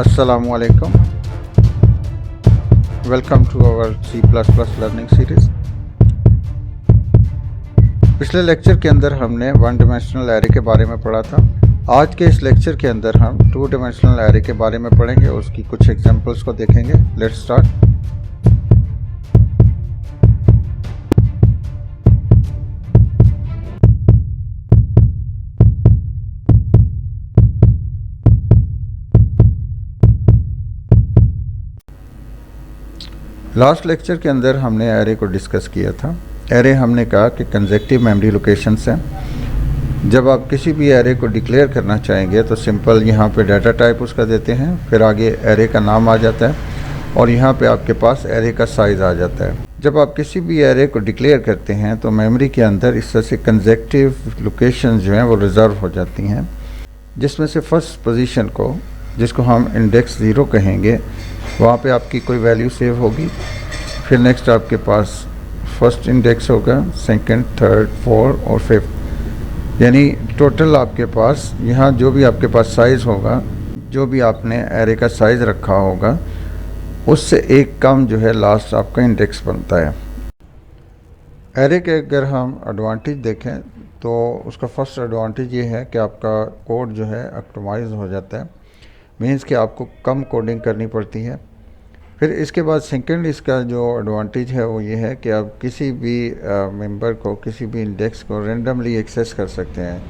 Assalamu alaikum. Welcome to our C++ learning series. पिछले lecture के अंदर हमने वन डिमेंशनल एरे के बारे में पढ़ा था। आज के इस लेक्चर के अंदर हम टू डिमेंशनल एरे के बारे में पढ़ेंगे, उसकी कुछ एग्जांपल्स को देखेंगे। Let's start. लास्ट लेक्चर के अंदर हमने एरे को डिस्कस किया था। एरे हमने कहा कि कंसेक्टिव मेमोरी लोकेशंस हैं। जब आप किसी भी एरे को डिक्लेयर करना चाहेंगे तो सिंपल यहाँ पे डाटा टाइप उसका देते हैं, फिर आगे एरे का नाम आ जाता है और यहाँ पे आपके पास एरे का साइज़ आ जाता है। जब आप किसी भी एरे को डिक्लेयर करते हैं तो मेमोरी के अंदर इस तरह से कंसेक्टिव लोकेशन जो हैं वो रिज़र्व हो जाती हैं, जिसमें से फर्स्ट पोजीशन को, जिसको हम इंडेक्स 0 कहेंगे, वहाँ पे आपकी कोई वैल्यू सेव होगी। फिर नेक्स्ट आपके पास फर्स्ट इंडेक्स होगा, सेकंड, थर्ड, फोर्थ और फिफ्थ, यानी टोटल आपके पास यहाँ जो भी आपके पास साइज़ होगा, जो भी आपने एरे का साइज़ रखा होगा, उससे एक कम जो है लास्ट आपका इंडेक्स बनता है। एरे के अगर हम एडवांटेज देखें तो उसका फर्स्ट एडवांटेज ये है कि आपका कोड जो है ऑप्टिमाइज हो जाता है, मीन्स कि आपको कम कोडिंग करनी पड़ती है। फिर इसके बाद सेकंड इसका जो एडवांटेज है वो ये है कि आप किसी भी मेंबर को, किसी भी इंडेक्स को रेंडमली एक्सेस कर सकते हैं,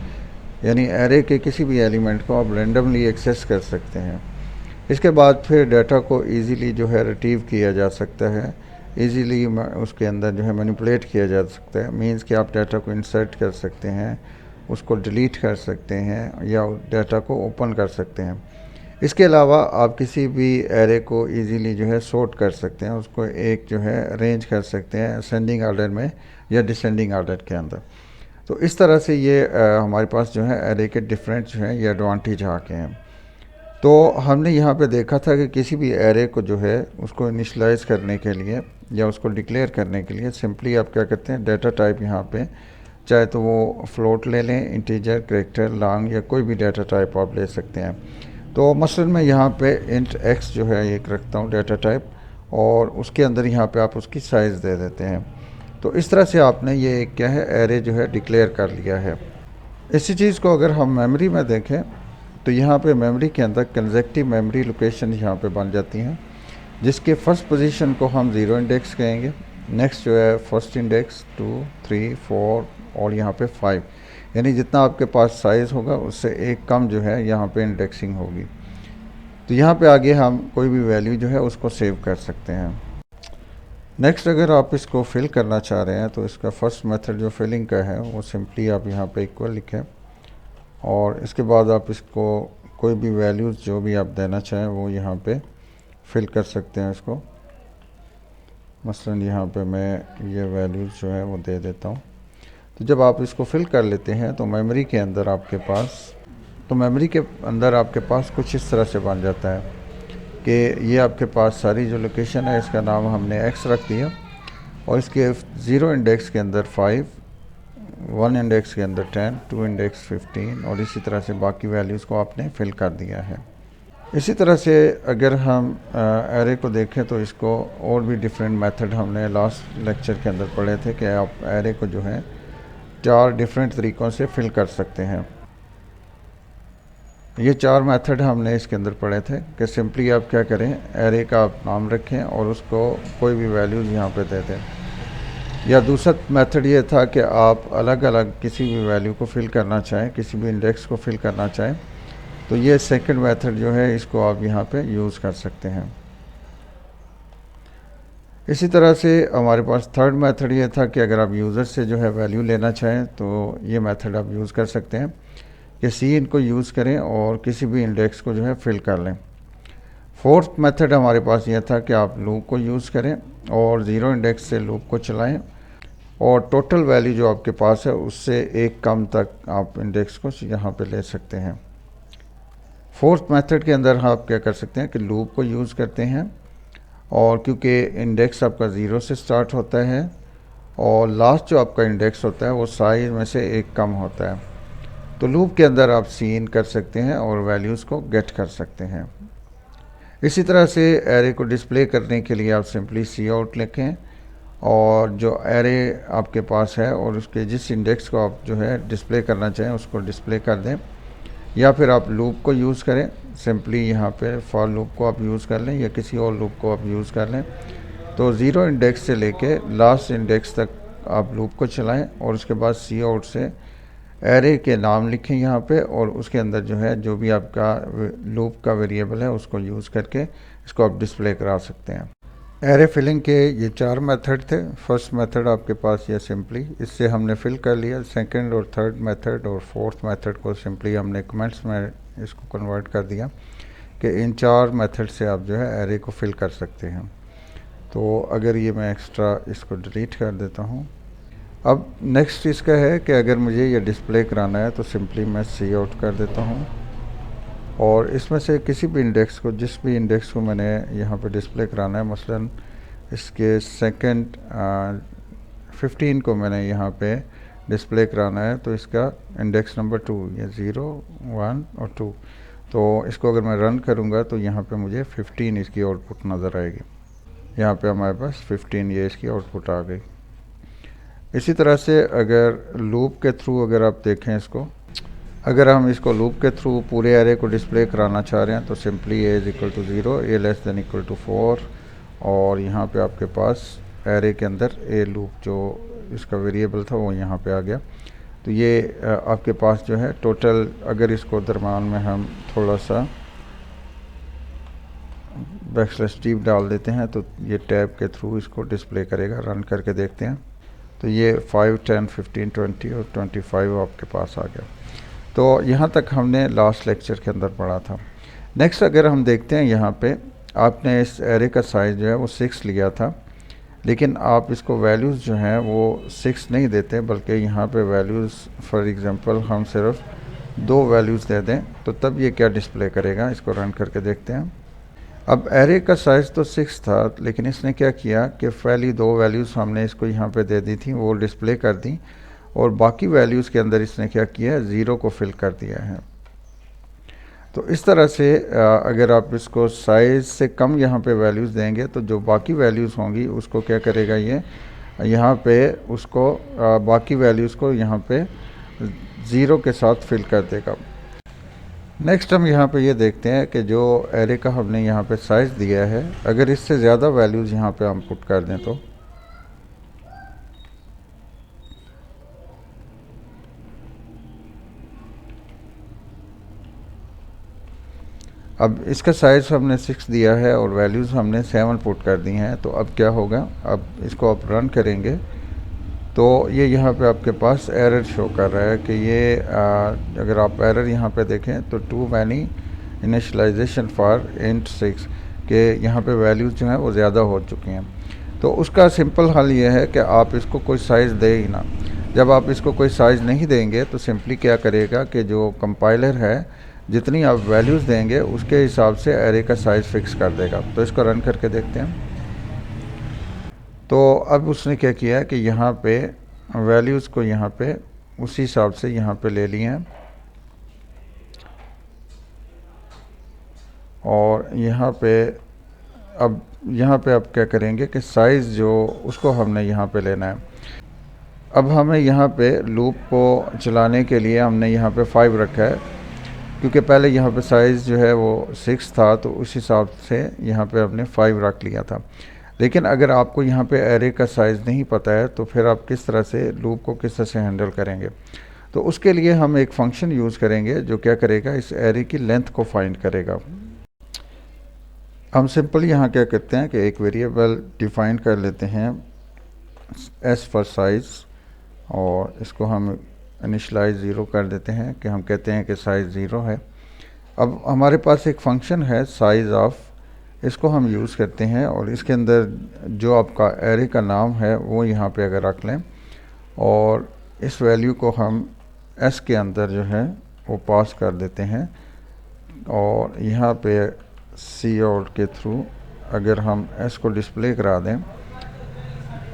यानी एरे के किसी भी एलिमेंट को आप रेंडमली एक्सेस कर सकते हैं। इसके बाद फिर डाटा को इजीली जो है रिट्रीव किया जा सकता है, इजीली उसके अंदर जो है मैनिपुलेट किया जा सकता है, मीन्स कि आप डाटा को इंसर्ट कर सकते हैं, उसको डिलीट कर सकते हैं या डाटा को ओपन कर सकते हैं। इसके अलावा आप किसी भी एरे को इजीली जो है सॉर्ट कर सकते हैं, उसको एक जो है अरेंज कर सकते हैं असेंडिंग ऑर्डर में या डिसेंडिंग ऑर्डर के अंदर। तो इस तरह से ये हमारे पास जो है एरे के डिफरेंट जो है ये एडवांटेज आके हैं। तो हमने यहाँ पे देखा था कि किसी भी एरे को जो है उसको इनिशलाइज करने के लिए या उसको डिक्लेयर करने के लिए सिंपली आप क्या करते हैं, डाटा टाइप यहाँ पे चाहे तो वो फ्लोट ले लें, इंटीजर, कैरेक्टर, लॉन्ग या कोई भी डाटा टाइप आप ले सकते हैं। तो मसलन मैं यहाँ पे इंट x जो है एक रखता हूँ डाटा टाइप, और उसके अंदर यहाँ पे आप उसकी साइज़ दे देते हैं। तो इस तरह से आपने ये क्या है एरे जो है डिक्लेयर कर लिया है। इसी चीज़ को अगर हम मेमोरी में देखें तो यहाँ पे मेमोरी के अंदर कंसेक्टिव मेमोरी लोकेशन यहाँ पे बन जाती हैं, जिसके फर्स्ट पोजीशन को हम 0 इंडेक्स कहेंगे। नेक्स्ट जो है फर्स्ट इंडेक्स 2, 3, 4 और यहाँ पे 5, यानी जितना आपके पास साइज़ होगा उससे एक कम जो है यहाँ पे इंडेक्सिंग होगी। तो यहाँ पे आगे हम कोई भी वैल्यू जो है उसको सेव कर सकते हैं। नेक्स्ट अगर आप इसको फिल करना चाह रहे हैं तो इसका फर्स्ट मेथड जो फिलिंग का है वो सिंपली आप यहाँ पे इक्वल लिखें और इसके बाद आप इसको कोई भी वैल्यूज़ जो भी आप देना चाहें वो यहाँ पे फिल कर सकते हैं इसको। मसलन यहाँ पे मैं ये वैल्यूज़ जो है वो दे देता हूँ। तो जब आप इसको फिल कर लेते हैं तो मेमोरी के अंदर आपके पास कुछ इस तरह से बन जाता है कि ये आपके पास सारी जो लोकेशन है इसका नाम हमने x रख दिया और इसके 0 इंडेक्स के अंदर 5, 1 इंडेक्स के अंदर 10, 2 इंडेक्स 15 और इसी तरह से बाकी वैल्यूज़ को आपने फिल कर दिया है। इसी तरह से अगर हम एरे को देखें तो इसको और भी डिफरेंट मेथड हमने लास्ट लेक्चर के अंदर पढ़े थे कि आप एरे को जो है 4 डिफरेंट तरीक़ों से फिल कर सकते हैं। ये 4 मेथड हमने इसके अंदर पढ़े थे कि सिंपली आप क्या करें, एरे का आप नाम रखें और उसको कोई भी वैल्यूज़ यहाँ पे दे दें। या दूसरा मेथड ये था कि आप अलग अलग किसी भी वैल्यू को फिल करना चाहें, किसी भी इंडेक्स को फिल करना चाहें, तो ये सेकंड मेथड जो है इसको आप यहाँ पे यूज़ कर सकते हैं। इसी तरह से हमारे पास थर्ड मेथड ये था कि अगर आप यूज़र से जो है वैल्यू लेना चाहें तो ये मेथड आप यूज़ कर सकते हैं कि सिन को यूज़ करें और किसी भी इंडेक्स को जो है फिल कर लें। फोर्थ मेथड हमारे पास ये था कि आप लूप को यूज़ करें और 0 इंडेक्स से लूप को चलाएं और टोटल वैल्यू जो आपके पास है उससे एक कम तक आप इंडेक्स को यहाँ पे ले सकते हैं। फोर्थ मेथड के अंदर आप क्या कर सकते हैं कि लूप को यूज़ करते हैं और क्योंकि इंडेक्स आपका 0 से स्टार्ट होता है और लास्ट जो आपका इंडेक्स होता है वो साइज़ में से एक कम होता है, तो लूप के अंदर आप सीन कर सकते हैं और वैल्यूज़ को गेट कर सकते हैं। इसी तरह से एरे को डिस्प्ले करने के लिए आप सिंपली सी आउट लिखें और जो एरे आपके पास है और उसके जिस इंडेक्स को आप जो है डिस्प्ले करना चाहें उसको डिस्प्ले कर दें, या फिर आप लूप को यूज़ करें। सिंपली यहाँ पे फॉर लूप को आप यूज़ कर लें या किसी और लूप को आप यूज़ कर लें। तो ज़ीरो इंडेक्स से लेके लास्ट इंडेक्स तक आप लूप को चलाएं और उसके बाद सी आउट से एरे के नाम लिखें यहाँ पे और उसके अंदर जो है जो भी आपका लूप का वेरिएबल है उसको यूज़ करके इसको आप डिस्प्ले करा सकते हैं। एरे फिलिंग के ये 4 मेथड थे। फर्स्ट मेथड आपके पास ये सिंपली इससे हमने फिल कर लिया। सेकंड और थर्ड मेथड और फोर्थ मेथड को सिंपली हमने कमेंट्स में इसको कन्वर्ट कर दिया कि इन 4 मेथड से आप जो है एरे को फिल कर सकते हैं। तो अगर ये मैं एक्स्ट्रा इसको डिलीट कर देता हूँ। अब नेक्स्ट इसका है कि अगर मुझे ये डिस्प्ले कराना है तो सिंपली मैं सी आउट कर देता हूँ और इसमें से किसी भी इंडेक्स को, जिस भी इंडेक्स को मैंने यहाँ पे डिस्प्ले कराना है, मसलन इसके सेकंड 15 को मैंने यहाँ पे डिस्प्ले कराना है तो इसका इंडेक्स नंबर 2 ये 0 1 और 2, तो इसको अगर मैं रन करूँगा तो यहाँ पे मुझे 15 इसकी आउटपुट नज़र आएगी। यहाँ पे हमारे पास 15 ये इसकी आउटपुट आ गई। इसी तरह से अगर लूप के थ्रू अगर आप देखें इसको, अगर हम इसको लूप के थ्रू पूरे एरे को डिस्प्ले कराना चाह रहे हैं तो simply a is equal to 0, a less than equal to 4 और यहाँ पे आपके पास एरे के अंदर ए लूप जो इसका वेरिएबल था वो यहाँ पे आ गया। तो ये आपके पास जो है टोटल, अगर इसको दरम्यान में हम थोड़ा सा बैकस्लैश डीप डाल देते हैं तो ये टैब के थ्रू इसको डिस्प्ले करेगा। रन करके देखते हैं तो ये 5 10 15 20 और 25 आपके पास आ गया। तो यहाँ तक हमने लास्ट लेक्चर के अंदर पढ़ा था। नेक्स्ट अगर हम देखते हैं यहाँ पे आपने इस एरे का साइज़ जो है वो 6 लिया था, लेकिन आप इसको वैल्यूज़ जो हैं वो 6 नहीं देते बल्कि यहाँ पे वैल्यूज़ फॉर एग्ज़ाम्पल हम सिर्फ 2 वैल्यूज़ दे दें तो तब ये क्या डिस्प्ले करेगा। इसको रन करके देखते हैं। अब एरे का साइज़ तो 6 था लेकिन इसने क्या किया कि पहली 2 वैल्यूज़ हमने इसको यहाँ पे दे दी थी वो डिस्प्ले कर दी और बाकी वैल्यूज़ के अंदर इसने क्या किया है 0 को फिल कर दिया है। तो इस तरह से अगर आप इसको साइज़ से कम यहाँ पे वैल्यूज़ देंगे तो जो बाकी वैल्यूज़ होंगी उसको क्या करेगा ये यहाँ पे उसको बाकी वैल्यूज़ को यहाँ पे 0 के साथ फिल कर देगा। नेक्स्ट हम यहाँ पे ये देखते हैं कि जो एरे का हमने यहाँ पे साइज़ दिया है अगर इससे ज़्यादा वैल्यूज़ यहाँ पे हम पुट कर दें तो अब इसका साइज़ हमने 6 दिया है और वैल्यूज़ हमने 7 पुट कर दी हैं। तो अब क्या होगा, अब इसको आप रन करेंगे तो ये यहाँ पे आपके पास एरर शो कर रहा है कि ये अगर आप एरर यहाँ पे देखें तो too many initialization for int 6 के यहाँ पे वैल्यूज़ जो हैं वो ज़्यादा हो चुकी हैं। तो उसका सिंपल हल ये है कि आप इसको कोई साइज़ दे ही ना। जब आप इसको कोई साइज़ नहीं देंगे तो सिंपली क्या करेगा कि जो कंपाइलर है जितनी आप वैल्यूज़ देंगे उसके हिसाब से एरे का साइज़ फिक्स कर देगा। तो इसको रन करके देखते हैं। तो अब उसने क्या किया है कि यहाँ पे वैल्यूज़ को यहाँ पे उसी हिसाब से यहाँ पे ले लिए हैं और यहाँ पे अब क्या करेंगे कि साइज़ जो उसको हमने यहाँ पे लेना है। अब हमें यहाँ पे लूप को चलाने के लिए हमने यहाँ पे 5 रखा है क्योंकि पहले यहाँ पे साइज़ जो है वो 6 था तो उस हिसाब से यहाँ पे हमने 5 रख लिया था। लेकिन अगर आपको यहाँ पे एरे का साइज़ नहीं पता है तो फिर आप किस तरह से लूप को किस तरह से हैंडल करेंगे। तो उसके लिए हम एक फंक्शन यूज़ करेंगे जो क्या करेगा, इस एरे की लेंथ को फाइंड करेगा। हम सिंपल यहाँ क्या करते हैं कि एक वेरिएबल डिफ़ाइन कर लेते हैं एस फॉर साइज़ और इसको हम इनिशलाइज 0 कर देते हैं कि हम कहते हैं कि साइज़ 0 है। अब हमारे पास एक फंक्शन है साइज़ ऑफ, इसको हम यूज़ करते हैं और इसके अंदर जो आपका एरे का नाम है वो यहाँ पे अगर रख लें और इस वैल्यू को हम एस के अंदर जो है वो पास कर देते हैं और यहाँ पे सी आउट के थ्रू अगर हम एस को डिस्प्ले करा दें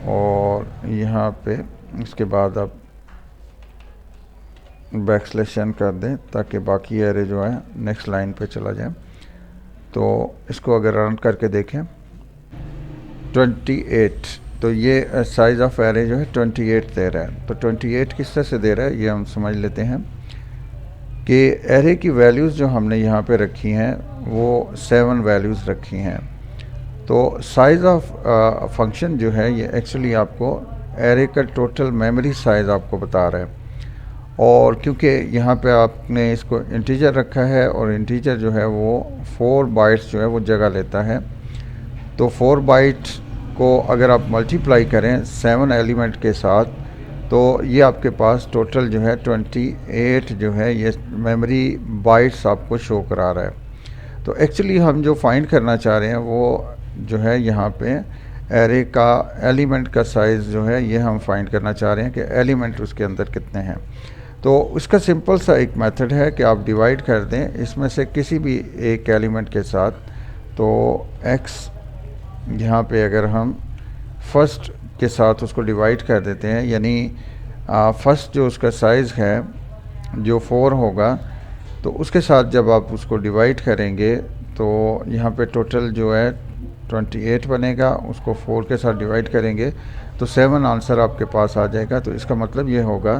और यहाँ पे इसके बाद आप बैकस्लैश n कर दें ताकि बाकी एरे जो है नेक्स्ट लाइन पे चला जाए। तो इसको अगर रन करके देखें 28, तो ये साइज़ ऑफ एरे जो है 28 दे रहा है। तो 28 किस तरह से दे रहा है ये हम समझ लेते हैं कि एरे की वैल्यूज़ जो हमने यहाँ पे रखी हैं वो 7 वैल्यूज़ रखी हैं। तो साइज़ ऑफ फंक्शन जो है ये एक्चुअली आपको एरे का टोटल मेमोरी साइज़ आपको बता रहा है। और क्योंकि यहाँ पे आपने इसको इंटीजर रखा है और इंटीजर जो है वो 4 बाइट्स जो है वो जगह लेता है, तो 4 बाइट को अगर आप मल्टीप्लाई करें 7 एलिमेंट के साथ तो ये आपके पास टोटल जो है 28 जो है ये मेमोरी बाइट्स आपको शो करा रहा है। तो एक्चुअली हम जो फाइंड करना चाह रहे हैं वो जो है यहाँ पे एरे का एलिमेंट का साइज़ जो है ये हम फाइंड करना चाह रहे हैं कि एलिमेंट उसके अंदर कितने हैं। तो उसका सिंपल सा एक मेथड है कि आप डिवाइड कर दें इसमें से किसी भी एक एलिमेंट के साथ। तो x यहाँ पे अगर हम फर्स्ट के साथ उसको डिवाइड कर देते हैं, यानी फर्स्ट जो उसका साइज़ है जो 4 होगा, तो उसके साथ जब आप उसको डिवाइड करेंगे तो यहाँ पे टोटल जो है 28 बनेगा, उसको 4 के साथ डिवाइड करेंगे तो 7 आंसर आपके पास आ जाएगा। तो इसका मतलब ये होगा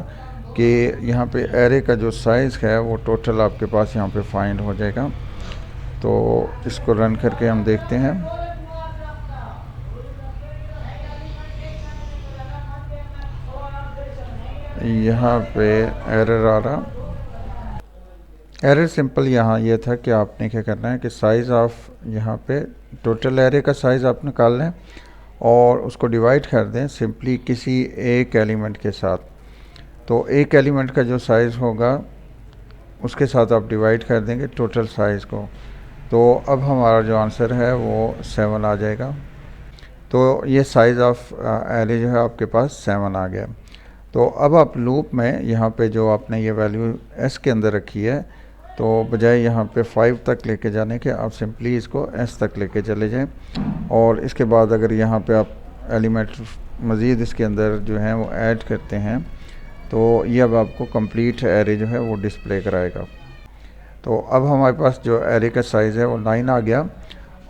कि यहाँ पे एरे का जो साइज़ है वो टोटल आपके पास यहाँ पे फाइंड हो जाएगा। तो इसको रन करके हम देखते हैं। यहाँ पे एरर आ रहा। एरर सिंपल यहाँ ये था कि आपने क्या करना है कि साइज़ ऑफ यहाँ पे टोटल एरे का साइज़ आप निकाल लें और उसको डिवाइड कर दें सिंपली किसी एक एलिमेंट के साथ। तो एक एलिमेंट का जो साइज़ होगा उसके साथ आप डिवाइड कर देंगे टोटल साइज़ को, तो अब हमारा जो आंसर है वो 7 आ जाएगा। तो ये साइज़ ऑफ एरे जो है आपके पास 7 आ गया। तो अब आप लूप में यहाँ पे जो आपने ये वैल्यू s के अंदर रखी है, तो बजाय यहाँ पे 5 तक लेके जाने के आप सिंपली इसको s तक लेके चले जाएं। और इसके बाद अगर यहाँ पे आप एलिमेंट मज़ीद इसके अंदर जो है वो ऐड करते हैं तो ये अब आपको कंप्लीट एरे जो है वो डिस्प्ले कराएगा। तो अब हमारे पास जो एरे का साइज़ है वो 9 आ गया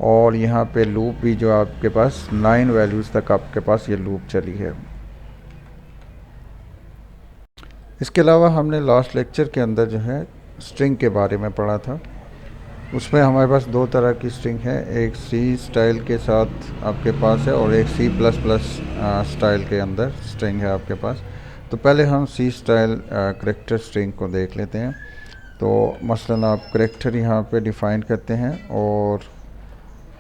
और यहाँ पे लूप भी जो आपके पास 9 वैल्यूज़ तक आपके पास ये लूप चली है। इसके अलावा हमने लास्ट लेक्चर के अंदर जो है स्ट्रिंग के बारे में पढ़ा था। उसमें हमारे पास 2 तरह की स्ट्रिंग है, एक सी स्टाइल के साथ आपके पास है और एक C++ स्टाइल के अंदर स्ट्रिंग है आपके पास। तो पहले हम सी स्टाइल करैक्टर स्ट्रिंग को देख लेते हैं। तो मसलन आप करैक्टर यहाँ पे डिफ़ाइन करते हैं और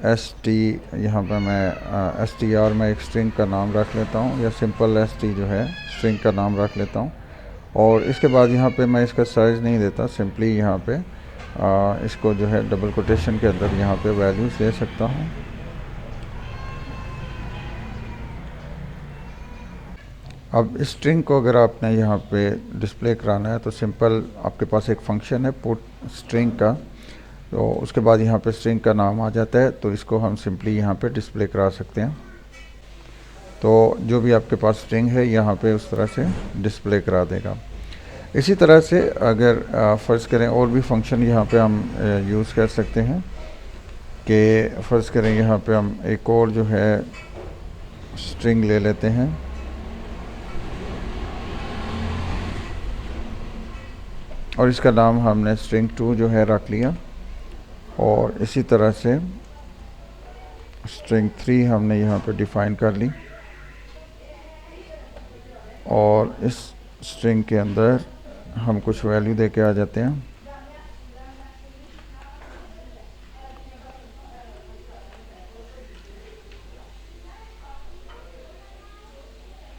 ST यहाँ पे मैं STR में एक स्ट्रिंग का नाम रख लेता हूँ या सिंपल ST जो है स्ट्रिंग का नाम रख लेता हूँ। और इसके बाद यहाँ पे मैं इसका साइज़ नहीं देता, सिंपली यहाँ पे इसको जो है डबल कोटेशन के अंदर यहाँ पे वैल्यूज़ दे सकता हूँ। अब इस स्ट्रिंग को अगर आपने यहाँ पे डिस्प्ले कराना है तो सिंपल आपके पास एक फंक्शन है पुट स्ट्रिंग का, तो उसके बाद यहाँ पे स्ट्रिंग का नाम आ जाता है, तो इसको हम सिंपली यहाँ पे डिस्प्ले करा सकते हैं। तो जो भी आपके पास स्ट्रिंग है यहाँ पे उस तरह से डिस्प्ले करा देगा। इसी तरह से अगर फ़र्ज़ करें और भी फंक्शन यहाँ पे हम यूज़ कर सकते हैं कि फ़र्ज़ करें यहाँ पे हम एक और जो है स्ट्रिंग ले लेते हैं। और इसका नाम हमने स्ट्रिंग 2 जो है रख लिया और इसी तरह से स्ट्रिंग 3 हमने यहाँ पे डिफ़ाइन कर ली और इस स्ट्रिंग के अंदर हम कुछ वैल्यू दे के आ जाते हैं।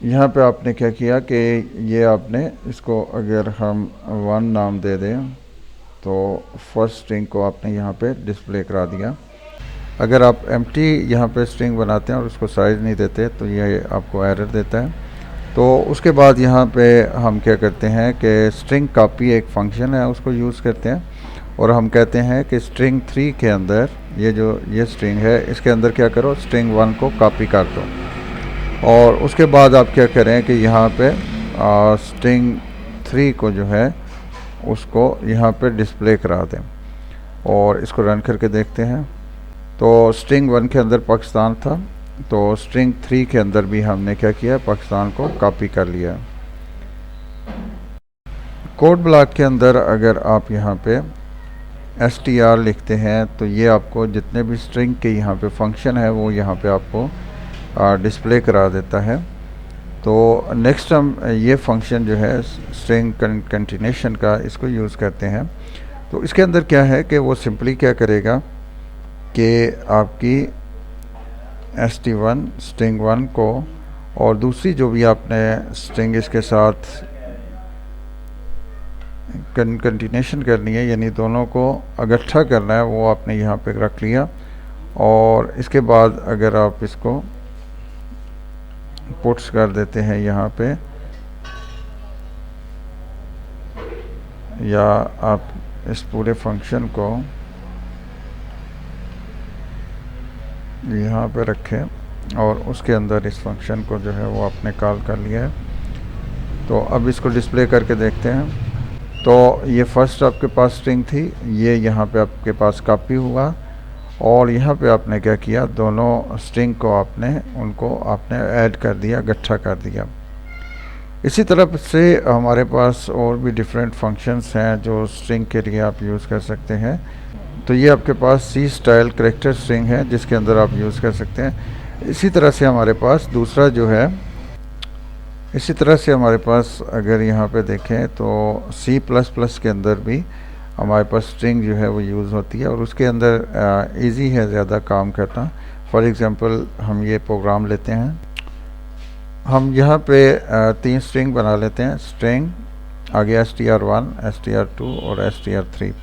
यहाँ पे आपने क्या किया कि ये आपने इसको अगर हम 1 नाम दे दें तो फर्स्ट स्ट्रिंग को आपने यहाँ पे डिस्प्ले करा दिया। अगर आप एम्प्टी यहाँ पे स्ट्रिंग बनाते हैं और उसको साइज़ नहीं देते तो ये आपको एरर देता है। तो उसके बाद यहाँ पे हम क्या करते हैं कि स्ट्रिंग कॉपी एक फंक्शन है उसको यूज़ करते हैं और हम कहते हैं कि स्ट्रिंग 3 के अंदर ये स्ट्रिंग है इसके अंदर क्या करो स्ट्रिंग 1 को कॉपी कर दो और उसके बाद आप क्या करें कि यहाँ पे स्ट्रिंग 3 को जो है उसको यहाँ पे डिस्प्ले करा दें और इसको रन करके देखते हैं। तो स्ट्रिंग 1 के अंदर पाकिस्तान था, तो स्ट्रिंग 3 के अंदर भी हमने क्या किया, पाकिस्तान को कॉपी कर लिया। कोड ब्लॉक के अंदर अगर आप यहाँ पे str लिखते हैं तो ये आपको जितने भी स्ट्रिंग के यहाँ पे फंक्शन है वो यहाँ पे आपको डिस्प्ले करा देता है। तो नेक्स्ट हम ये फंक्शन जो है स्ट्रिंग कंटिन्यूशन का, इसको यूज़ करते हैं। तो इसके अंदर क्या है कि वो सिंपली क्या करेगा कि आपकी st1 स्ट्रिंग 1 को और दूसरी जो भी आपने स्ट्रिंग इसके साथ कंटिन्यूशन करनी है, यानी दोनों को इकट्ठा करना है, वो आपने यहाँ पे रख लिया। और इसके बाद अगर आप इसको पुट्स कर देते हैं यहाँ पे, या आप इस पूरे फंक्शन को यहाँ पे रखें और उसके अंदर इस फंक्शन को जो है वो आपने कॉल कर लिया है। तो अब इसको डिस्प्ले करके देखते हैं। तो ये फर्स्ट आपके पास स्ट्रिंग थी, ये यहाँ पे आपके पास कॉपी हुआ और यहाँ पे आपने क्या किया, दोनों स्ट्रिंग को उनको आपने ऐड कर दिया, इकट्ठा कर दिया। इसी तरह से हमारे पास और भी डिफरेंट फंक्शंस हैं जो स्ट्रिंग के लिए आप यूज़ कर सकते हैं। तो ये आपके पास सी स्टाइल करैक्टर स्ट्रिंग है जिसके अंदर आप यूज़ कर सकते हैं। इसी तरह से हमारे पास दूसरा जो है, इसी तरह से हमारे पास अगर यहाँ पे देखें तो C++ के अंदर भी हमारे पास स्ट्रिंग जो है वो यूज़ होती है और उसके अंदर इजी है ज़्यादा काम करना। फॉर एग्ज़ाम्पल हम ये प्रोग्राम लेते हैं, हम यहाँ पे 3 स्ट्रिंग बना लेते हैं। स्ट्रिंग आगे str1, str2 और str3।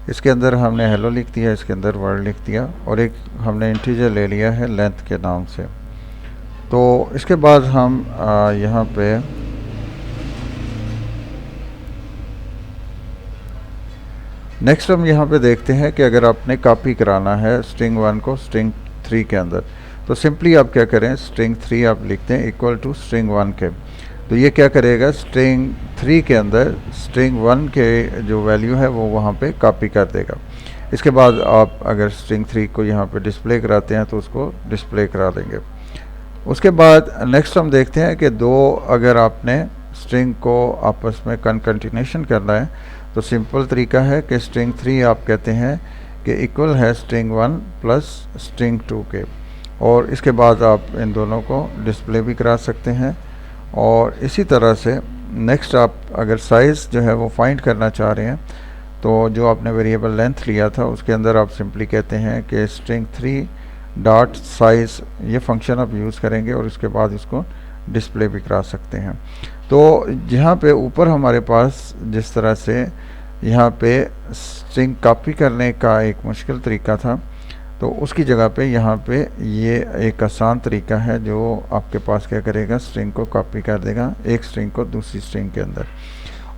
इसके अंदर हमने हेलो लिख दिया, इसके अंदर वर्ड लिख दिया और एक हमने इंटीजर ले लिया है लेंथ के नाम से। तो इसके बाद हम यहाँ पे नेक्स्ट हम यहाँ पे देखते हैं कि अगर आपने कॉपी कराना है स्ट्रिंग 1 को स्ट्रिंग 3 के अंदर, तो सिंपली आप क्या करें, स्ट्रिंग 3 आप लिखते हैं इक्वल टू स्ट्रिंग 1 के। तो ये क्या करेगा, स्ट्रिंग 3 के अंदर स्ट्रिंग 1 के जो वैल्यू है वो वहाँ पे कॉपी कर देगा। इसके बाद आप अगर स्ट्रिंग 3 को यहाँ पे डिस्प्ले कराते हैं तो उसको डिस्प्ले करा देंगे। उसके बाद नेक्स्ट हम देखते हैं कि अगर आपने स्ट्रिंग को आपस में कंटिन्यूशन करना है तो सिंपल तरीका है कि स्ट्रिंग 3 आप कहते हैं कि इक्वल है स्ट्रिंग 1 प्लस स्ट्रिंग 2 के, और इसके बाद आप इन दोनों को डिस्प्ले भी करा सकते हैं। और इसी तरह से नेक्स्ट आप अगर साइज़ जो है वो फाइंड करना चाह रहे हैं तो जो आपने वेरिएबल लेंथ लिया था उसके अंदर आप सिंपली कहते हैं कि स्ट्रिंग 3 डॉट साइज़, ये फंक्शन आप यूज़ करेंगे और इसके बाद इसको डिस्प्ले भी करा सकते हैं। तो यहाँ पे ऊपर हमारे पास जिस तरह से यहाँ पे स्ट्रिंग कॉपी करने का एक मुश्किल तरीका था, तो उसकी जगह पे यहाँ पे ये एक आसान तरीका है जो आपके पास क्या करेगा, स्ट्रिंग को कॉपी कर देगा एक स्ट्रिंग को दूसरी स्ट्रिंग के अंदर।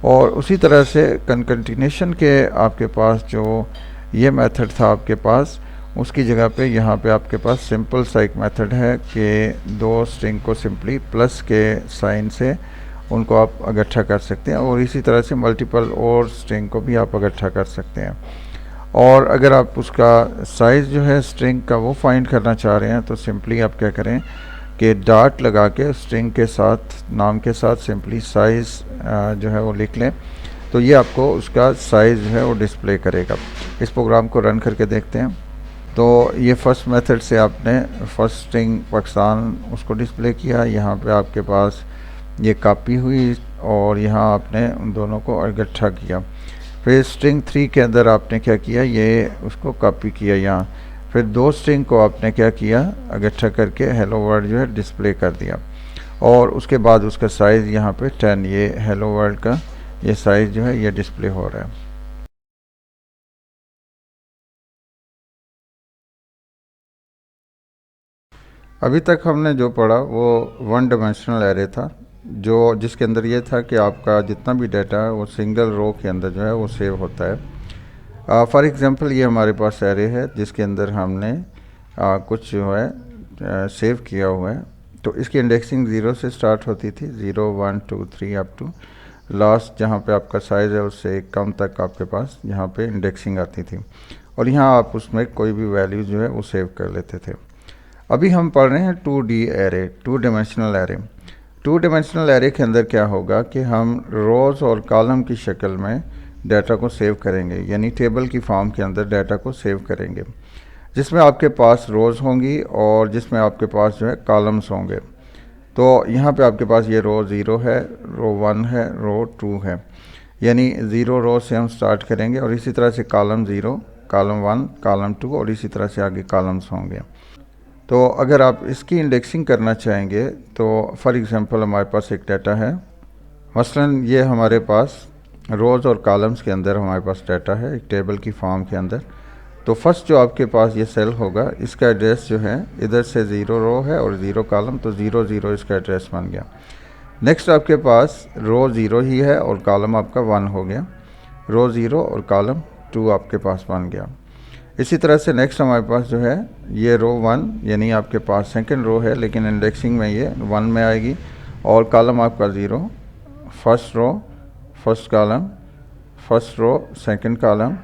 और उसी तरह से कंटिन्यूशन के आपके पास जो ये मेथड था आपके पास, उसकी जगह पे यहाँ पे आपके पास सिंपल सा एक मेथड है कि 2 स्ट्रिंग को सिंपली प्लस के साइन से उनको आप इकट्ठा कर सकते हैं, और इसी तरह से मल्टीपल और स्ट्रिंग को भी आप इकट्ठा कर सकते हैं। और अगर आप उसका साइज़ जो है स्ट्रिंग का वो फाइंड करना चाह रहे हैं तो सिंपली आप क्या करें कि डॉट लगा के स्ट्रिंग के साथ नाम के साथ सिंपली साइज़ जो है वो लिख लें, तो ये आपको उसका साइज़ जो है वो डिस्प्ले करेगा। इस प्रोग्राम को रन करके देखते हैं। तो ये फर्स्ट मेथड से आपने फर्स्ट स्ट्रिंग पाकिस्तान उसको डिस्प्ले किया, यहाँ पे आपके पास ये कॉपी हुई और यहाँ आपने उन दोनों को इकट्ठा किया। फिर स्ट्रिंग 3 के अंदर आपने क्या किया, ये उसको कॉपी किया यहाँ। फिर 2 स्ट्रिंग को आपने क्या किया, इकट्ठा करके हेलो वर्ल्ड जो है डिस्प्ले कर दिया, और उसके बाद उसका साइज़ यहाँ पे 10, ये हेलो वर्ल्ड का ये साइज़ जो है ये डिस्प्ले हो रहा है। अभी तक हमने जो पढ़ा वो 1 डायमेंशनल एरे था, जिसके अंदर ये था कि आपका जितना भी डाटा है वो सिंगल रो के अंदर जो है वो सेव होता है। फॉर एग्जांपल ये हमारे पास एरे है जिसके अंदर हमने कुछ जो है सेव किया हुआ है। तो इसकी इंडेक्सिंग 0 से स्टार्ट होती थी, 0 1 2 3 अप टू लास्ट जहाँ पे आपका साइज़ है उससे एक कम तक आपके पास यहाँ पे इंडेक्सिंग आती थी। और यहाँ आप उसमें कोई भी वैल्यू जो है वो सेव कर लेते थे। अभी हम पढ़ रहे हैं 2D array, 2 dimensional array. 2 dimensional array के अंदर क्या होगा कि हम रोज़ और कॉलम की शक्ल में डाटा को सेव करेंगे, यानी टेबल की फॉर्म के अंदर डाटा को सेव करेंगे, जिसमें आपके पास रोज़ होंगी और जिसमें आपके पास जो है कॉलम्स होंगे। तो यहाँ पे आपके पास ये रो 0 है, रो 1 है, रो 2 है, यानी 0 रो से हम स्टार्ट करेंगे और इसी तरह से कॉलम 0, कॉलम 1, कॉलम 2 और इसी तरह से आगे कॉलम्स होंगे। तो अगर आप इसकी इंडेक्सिंग करना चाहेंगे तो फॉर एग्ज़ाम्पल हमारे पास एक डाटा है, मसलन ये हमारे पास रोज़ और कॉलम्स के अंदर हमारे पास डाटा है एक टेबल की फॉर्म के अंदर। तो फर्स्ट जो आपके पास ये सेल होगा, इसका एड्रेस जो है इधर से 0 रो है और 0 कॉलम, तो 0 0 इसका एड्रेस बन गया। नेक्स्ट आपके पास रो 0 ही है और कॉलम आपका 1 हो गया, रो 0 और कॉलम 2 आपके पास बन गया। इसी तरह से नेक्स्ट हमारे पास जो है ये रो 1, यानी आपके पास सेकंड रो है लेकिन इंडेक्सिंग में ये 1 में आएगी, और कॉलम आपका 0, first row, first column, first row, second column,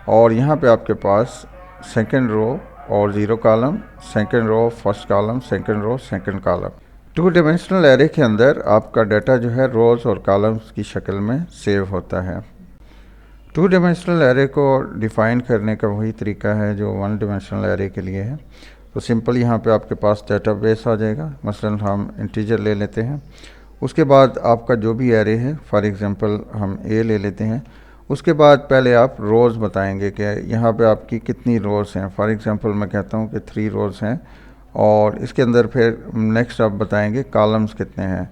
और यहाँ पे आपके पास सेकंड रो और 0 column, second row, first column, second row, second column. 2 dimensional array के अंदर आपका डाटा जो है रोज़ और कॉलम्स की शक्ल में सेव होता है। 2 डायमेंशनल एरे को डिफ़ाइन करने का वही तरीका है जो 1 डायमेंशनल एरे के लिए है। तो सिंपल यहाँ पे आपके पास डेटाबेस आ जाएगा, मसलन हम इंटीजर ले लेते हैं, उसके बाद आपका जो भी एरे है, फॉर एग्ज़ाम्पल हम ए ले लेते हैं, उसके बाद पहले आप रोज़ बताएंगे कि यहाँ पे आपकी कितनी रोज़ हैं। फॉर एग्ज़ाम्पल मैं कहता हूँ कि 3 रोज़ हैं, और इसके अंदर फिर नेक्स्ट आप बताएंगे कॉलम्स कितने हैं।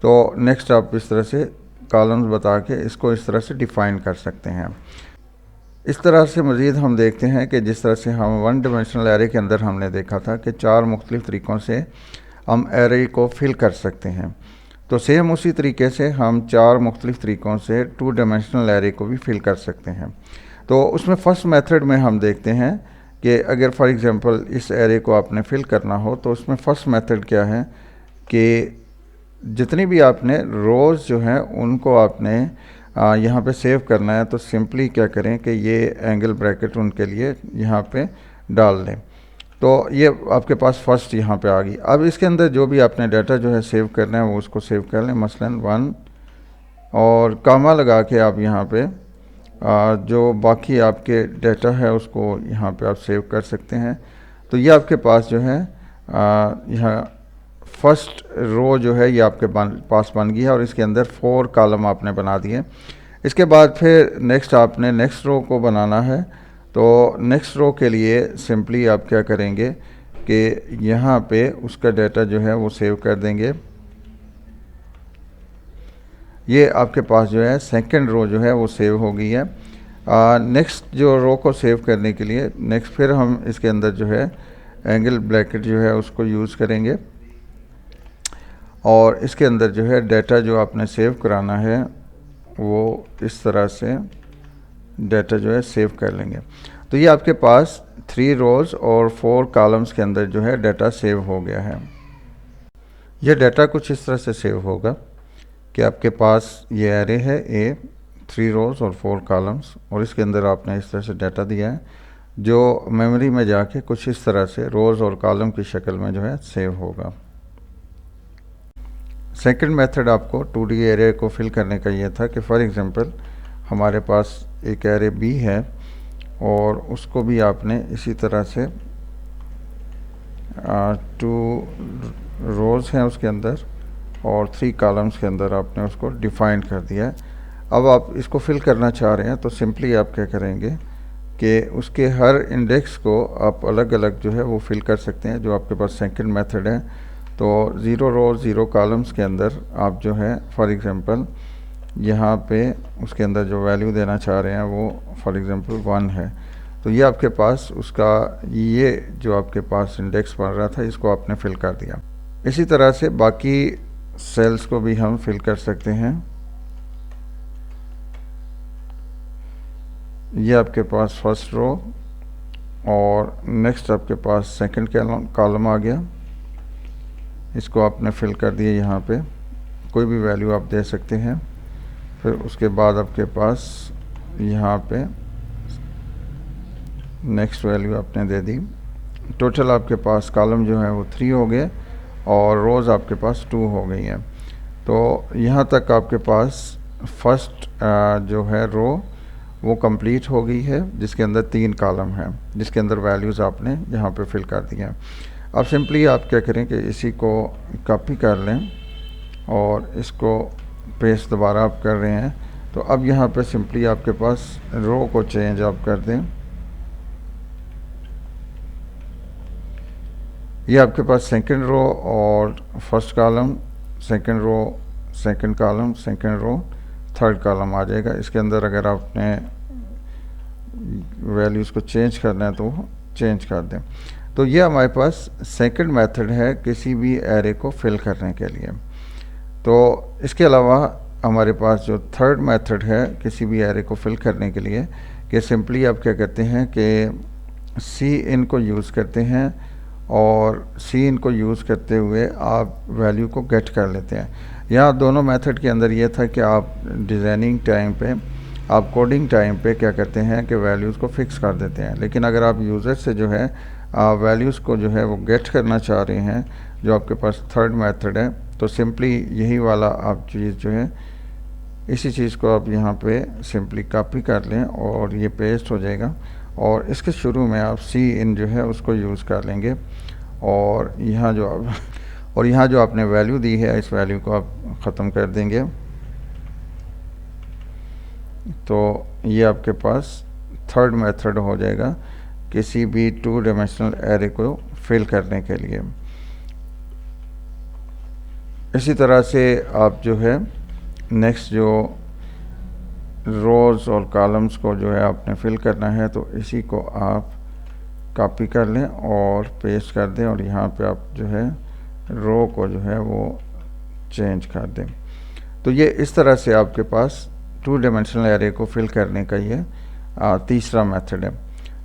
तो नेक्स्ट आप इस तरह से कॉलम्स बता के इसको इस तरह से डिफ़ाइन कर सकते हैं। इस तरह से मज़ीद हम देखते हैं कि जिस तरह से हम 1 डायमेंशनल एरे के अंदर हमने देखा था कि 4 मुख्तलिफ़ तरीक़ों से हम एरे को फिल कर सकते हैं, तो सेम उसी तरीके से हम 4 मुख्तलिफ़ तरीक़ों से 2 डायमेंशनल एरे को भी फिल कर सकते हैं। तो उसमें फ़र्स्ट मेथड में हम देखते हैं कि अगर फॉर एग्ज़ाम्पल इस एरे को आपने फिल करना हो तो उसमें फ़र्स्ट मेथड क्या है कि जितनी भी आपने रोज़ जो हैं उनको आपने यहाँ पे सेव करना है। तो सिंपली क्या करें कि ये एंगल ब्रैकेट उनके लिए यहाँ पे डाल दें, तो ये आपके पास फर्स्ट यहाँ पे आ गई। अब इसके अंदर जो भी आपने डाटा जो है सेव करना है वो उसको सेव कर लें, मसलन 1 और कामा लगा के आप यहाँ पे जो बाकी आपके डाटा है उसको यहाँ पे आप सेव कर सकते हैं। तो ये आपके पास जो है यहाँ फर्स्ट रो जो है ये आपके पास बन गई है और इसके अंदर 4 कॉलम आपने बना दिए। इसके बाद फिर नेक्स्ट आपने नेक्स्ट रो को बनाना है। तो नेक्स्ट रो के लिए सिंपली आप क्या करेंगे कि यहाँ पे उसका डाटा जो है वो सेव कर देंगे। ये आपके पास जो है सेकंड रो जो है वो सेव हो गई है। नेक्स्ट जो रो को सेव करने के लिए नेक्स्ट फिर हम इसके अंदर जो है एंगल ब्रैकेट जो है उसको यूज़ करेंगे और इसके अंदर जो है डाटा जो आपने सेव कराना है वो इस तरह से डाटा जो है सेव कर लेंगे। तो ये आपके पास 3 रोज़ और 4 कॉलम्स के अंदर जो है डाटा सेव हो गया है। यह डाटा कुछ इस तरह से सेव होगा कि आपके पास ये एरे है ए, 3 रोज़ और 4 कॉलम्स, और इसके अंदर आपने इस तरह से डाटा दिया है जो मेमोरी में जाके कुछ इस तरह से रोज़ और कॉलम की शक्ल में जो है सेव होगा। सेकंड मेथड आपको 2D एरे को फिल करने का ये था कि फॉर एग्ज़ाम्पल हमारे पास एक एरे बी है और उसको भी आपने इसी तरह से 2 रोज़ हैं उसके अंदर और 3 कॉलम्स के अंदर आपने उसको डिफ़ाइन कर दिया है। अब आप इसको फिल करना चाह रहे हैं तो सिंपली आप क्या करेंगे कि उसके हर इंडेक्स को आप अलग अलग जो है वो फिल कर सकते हैं, जो आपके पास सेकंड मेथड है। तो 0 रोज़ 0 कॉलम्स के अंदर आप जो है फॉर एग्ज़ाम्पल यहाँ पे उसके अंदर जो वैल्यू देना चाह रहे हैं वो फॉर एग्ज़ाम्पल 1 है, तो ये आपके पास उसका ये जो आपके पास इंडेक्स बन रहा था इसको आपने फिल कर दिया। इसी तरह से बाकी सेल्स को भी हम फिल कर सकते हैं। ये आपके पास फर्स्ट रो और नेक्स्ट आपके पास सेकंड कॉलम आ गया, इसको आपने फिल कर दिया। यहाँ पे कोई भी वैल्यू आप दे सकते हैं। फिर उसके बाद आपके पास यहाँ पे नेक्स्ट वैल्यू आपने दे दी। टोटल आपके पास कॉलम जो है वो 3 हो गए और रोज़ आपके पास 2 हो गई हैं। तो यहाँ तक आपके पास फर्स्ट जो है रो वो कंप्लीट हो गई है, जिसके अंदर 3 कॉलम हैं, जिसके अंदर वैल्यूज़ आपने यहाँ पे फिल कर दी हैं। अब सिंपली आप क्या करें कि इसी को कॉपी कर लें और इसको पेस्ट दोबारा आप कर रहे हैं। तो अब यहाँ पे सिंपली आपके पास रो को चेंज आप कर दें। ये आपके पास सेकंड रो और first column, second row, second column, second row, third column आ जाएगा। इसके अंदर अगर आपने वैल्यूज़ को चेंज करना है तो चेंज कर दें। तो ये हमारे पास सेकंड मेथड है किसी भी एरे को फिल करने के लिए। तो इसके अलावा हमारे पास जो थर्ड मेथड है किसी भी एरे को फिल करने के लिए, कि सिंपली आप क्या करते हैं कि सी इन को यूज़ करते हैं और सी इन को यूज़ करते हुए आप वैल्यू को गेट कर लेते हैं। यहाँ दोनों मेथड के अंदर ये था कि आप डिज़ाइनिंग टाइम पे, आप कोडिंग टाइम पे क्या करते हैं कि वैल्यूज़ को फिक्स कर देते हैं, लेकिन अगर आप यूज़र से जो है वैल्यूज़ को जो है वो गेट करना चाह रहे हैं, जो आपके पास थर्ड मेथड है, तो सिंपली यही वाला आप चीज़ जो है, इसी चीज़ को आप यहाँ पे सिंपली कॉपी कर लें और ये पेस्ट हो जाएगा और इसके शुरू में आप सी इन जो है उसको यूज़ कर लेंगे और यहाँ जो आपने वैल्यू दी है इस वैल्यू को आप ख़त्म कर देंगे। तो ये आपके पास थर्ड मेथड हो जाएगा किसी भी 2 डायमेंशनल एरे को फिल करने के लिए। इसी तरह से आप जो है नेक्स्ट जो रोज़ और कॉलम्स को जो है आपने फिल करना है, तो इसी को आप कॉपी कर लें और पेस्ट कर दें और यहाँ पे आप जो है रो को जो है वो चेंज कर दें। तो ये इस तरह से आपके पास 2 डायमेंशनल एरे को फिल करने का ये तीसरा मेथड है।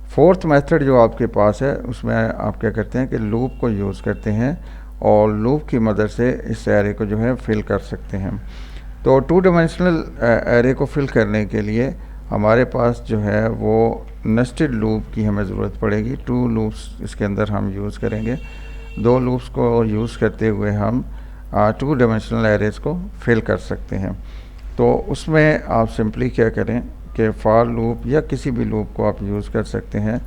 फोर्थ मेथड जो आपके पास है उसमें आप क्या करते हैं कि लूप को यूज़ करते हैं और लूप की मदद से इस एरे को जो है फिल कर सकते हैं। तो 2 डायमेंशनल एरे को फिल करने के लिए हमारे पास जो है वो नेस्टेड लूप की हमें ज़रूरत पड़ेगी। 2 लूप्स इसके अंदर हम यूज़ करेंगे। 2 लूप्स को यूज़ करते हुए हम 2 डायमेंशनल एरेज़ को फिल कर सकते हैं। तो उसमें आप सिंपली क्या करें कि फॉर लूप या किसी भी लूप को आप यूज़ कर सकते हैं।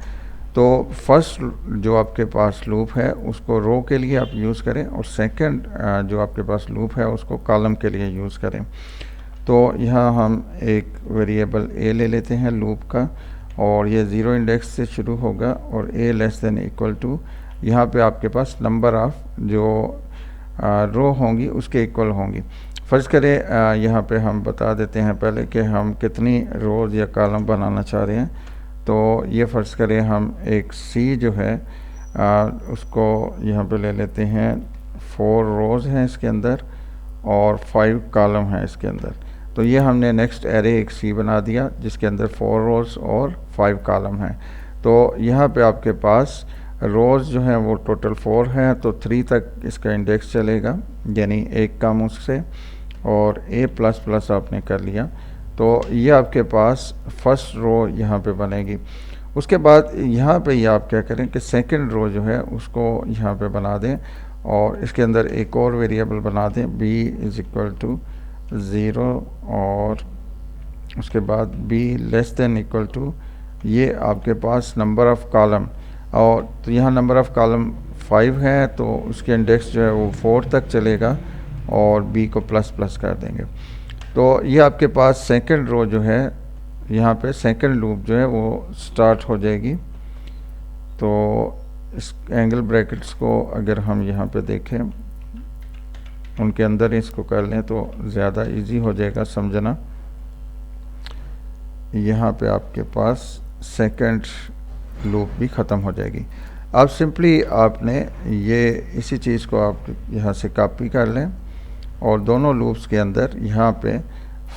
तो फर्स्ट जो आपके पास लूप है उसको रो के लिए आप यूज़ करें और सेकंड जो आपके पास लूप है उसको कॉलम के लिए यूज़ करें। तो यहाँ हम एक वेरिएबल a ले लेते हैं लूप का और ये 0 इंडेक्स से शुरू होगा और a less than equal to, यहाँ पे आपके पास नंबर ऑफ़ जो रो होंगी उसके इक्वल होंगी। फ़र्ज़ करें यहाँ पे हम बता देते हैं पहले कि हम कितनी रोज़ या कॉलम बनाना चाह रहे हैं। तो ये फ़र्ज़ करें हम एक सी जो है उसको यहाँ पे ले लेते हैं। 4 रोज़ हैं इसके अंदर और 5 कॉलम हैं इसके अंदर। तो ये हमने नेक्स्ट एरे एक सी बना दिया जिसके अंदर 4 रोज़ और 5 कॉलम हैं। तो यहाँ पे आपके पास रोज़ जो हैं वो टोटल 4 हैं, तो 3 तक इसका इंडेक्स चलेगा, यानी एक कम उससे, और a प्लस प्लस आपने कर लिया। तो ये आपके पास फर्स्ट रो यहाँ पे बनेगी। उसके बाद यहाँ पे ये आप क्या करें कि सेकंड रो जो है उसको यहाँ पे बना दें और इसके अंदर एक और वेरिएबल बना दें b इज़ इक्वल टू 0 और उसके बाद b less than equal to, ये आपके पास नंबर ऑफ़ कॉलम, और तो यहाँ नंबर ऑफ़ कॉलम 5 है तो उसके इंडेक्स जो है वो 4 तक चलेगा और b को प्लस प्लस कर देंगे। तो ये आपके पास सेकंड रो जो है यहाँ पे सेकंड लूप जो है वो स्टार्ट हो जाएगी। तो इस एंगल ब्रैकेट्स को अगर हम यहाँ पे देखें उनके अंदर इसको कर लें तो ज़्यादा इजी हो जाएगा समझना। यहाँ पे आपके पास सेकंड लूप भी ख़त्म हो जाएगी। अब सिंपली आपने ये इसी चीज़ को आप यहाँ से कॉपी कर लें और दोनों लूप्स के अंदर यहाँ पे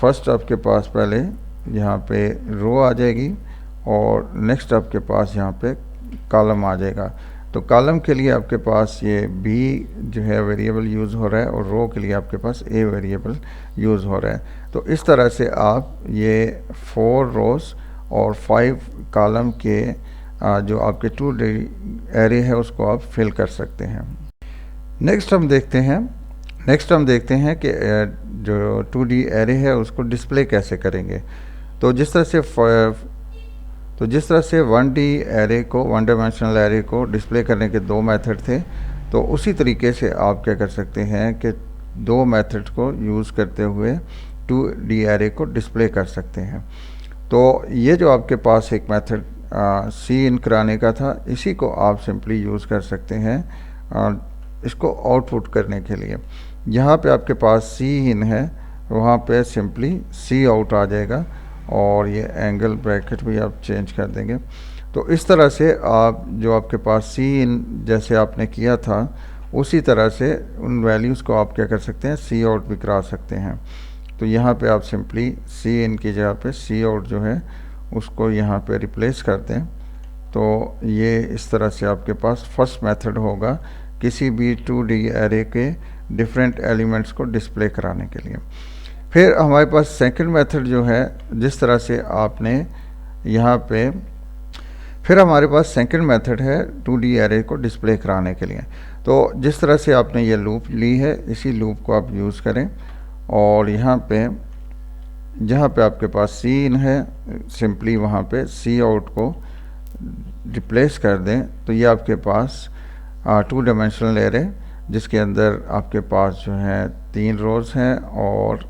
फर्स्ट आपके पास पहले यहाँ पे रो आ जाएगी और नेक्स्ट आपके पास यहाँ पे कॉलम आ जाएगा। तो कॉलम के लिए आपके पास ये b जो है वेरिएबल यूज़ हो रहा है और रो के लिए आपके पास a वेरिएबल यूज़ हो रहा है। तो इस तरह से आप ये 4 रोज़ और 5 कॉलम के जो आपके 2D एरे है उसको आप फिल कर सकते हैं। नेक्स्ट हम देखते हैं कि जो 2D एरे है उसको डिस्प्ले कैसे करेंगे। तो जिस तरह से 1D एरे को, 1 डायमेंशनल एरे को डिस्प्ले करने के 2 मेथड थे, तो उसी तरीके से आप क्या कर सकते हैं कि 2 मेथड को यूज़ करते हुए 2D एरे को डिस्प्ले कर सकते हैं। तो ये जो आपके पास एक मेथड सी इन कराने का था, इसी को आप सिंपली यूज़ कर सकते हैं इसको आउटपुट करने के लिए। यहाँ पे आपके पास सी इन है, वहाँ पे सिंपली सी आउट आ जाएगा और ये एंगल ब्रैकेट भी आप चेंज कर देंगे। तो इस तरह से आप जो आपके पास सी इन जैसे आपने किया था उसी तरह से उन वैल्यूज़ को आप क्या कर सकते हैं, सी आउट भी करा सकते हैं। तो यहाँ पे आप सिंपली सी इन की जगह पे सी आउट जो है उसको यहाँ पे रिप्लेस कर दें। तो ये इस तरह से आपके पास फर्स्ट मेथड होगा किसी भी 2D एरे के डिफरेंट एलिमेंट्स को डिस्प्ले कराने के लिए। फिर हमारे पास सेकंड मेथड जो है, जिस तरह से आपने यहाँ पे, फिर हमारे पास सेकंड मेथड है 2D एरे को डिस्प्ले कराने के लिए। तो जिस तरह से आपने ये लूप ली है, इसी लूप को आप यूज़ करें और यहाँ पे जहाँ पे आपके पास सी इन है, सिंपली वहाँ पे सी आउट को रिप्लेस कर दें। तो ये आपके पास 2 डायमेंशनल एरे जिसके अंदर आपके पास जो है 3 रोज़ हैं और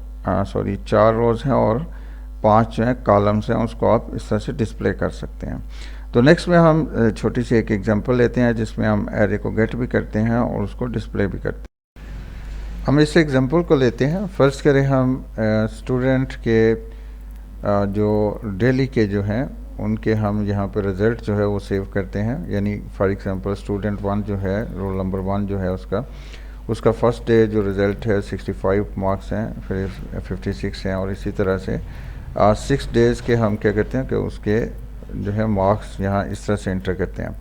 4 रोज़ हैं और 5 जो है कॉलम्स हैं, उसको आप इस तरह से डिस्प्ले कर सकते हैं। तो नेक्स्ट में हम छोटी सी एक एग्जांपल लेते हैं जिसमें हम एरे को गेट भी करते हैं और उसको डिस्प्ले भी करते हैं। हम इस एग्जांपल को लेते हैं। फर्स्ट करें हम स्टूडेंट के जो डेली के जो हैं उनके हम यहाँ पर रिज़ल्ट जो है वो सेव करते हैं। यानी फॉर एग्जांपल स्टूडेंट 1 जो है, रोल नंबर 1 जो है उसका फर्स्ट डे जो रिज़ल्ट है 65 मार्क्स हैं, फिर 56 हैं और इसी तरह से 6 डेज़ के हम क्या करते हैं कि उसके जो है मार्क्स यहाँ इस तरह से एंटर करते हैं।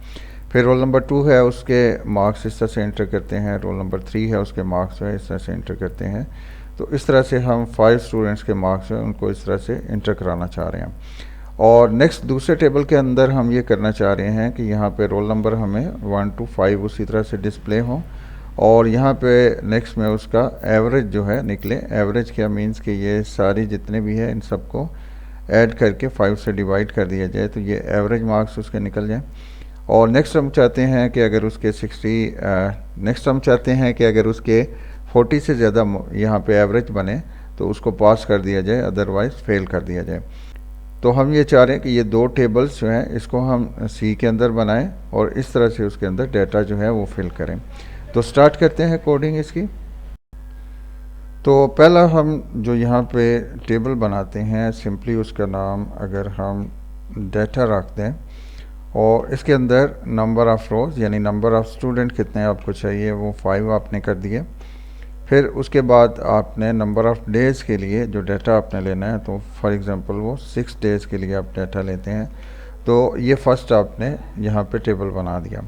फिर रोल नंबर 2 है, उसके मार्क्स इस तरह से एंटर करते हैं। रोल नंबर 3 है, उसके मार्क्स जो है इस तरह से एंटर करते हैं। तो इस तरह से हम 5 स्टूडेंट्स के मार्क्स जो है उनको इस तरह से एंटर कराना चाह रहे हैं। और नेक्स्ट दूसरे टेबल के अंदर हम ये करना चाह रहे हैं कि यहाँ पे रोल नंबर हमें 1 to 5 उसी तरह से डिस्प्ले हो और यहाँ पे नेक्स्ट में उसका एवरेज जो है निकले। एवरेज क्या मीन्स कि ये सारी जितने भी है इन सबको ऐड करके 5 से डिवाइड कर दिया जाए तो ये एवरेज मार्क्स उसके निकल जाए। और नेक्स्ट हम चाहते हैं कि अगर उसके 40 से ज़्यादा यहाँ पे एवरेज बने तो उसको पास कर दिया जाए, अदरवाइज़ फेल कर दिया जाए। तो हम ये चाह रहे हैं कि ये 2 टेबल्स जो हैं इसको हम सी के अंदर बनाएं और इस तरह से उसके अंदर डाटा जो है वो फिल करें। तो स्टार्ट करते हैं कोडिंग इसकी। तो पहला हम जो यहाँ पे टेबल बनाते हैं, सिंपली उसका नाम अगर हम डाटा रख दें और इसके अंदर नंबर ऑफ़ रोज़ यानी नंबर ऑफ़ स्टूडेंट कितने आपको चाहिए वो 5 आपने कर दिए। फिर उसके बाद आपने नंबर ऑफ़ डेज़ के लिए जो डाटा आपने लेना है, तो फॉर एग्ज़ाम्पल वो 6 डेज़ के लिए आप डाटा लेते हैं। तो ये फर्स्ट आपने यहाँ पे टेबल बना दिया।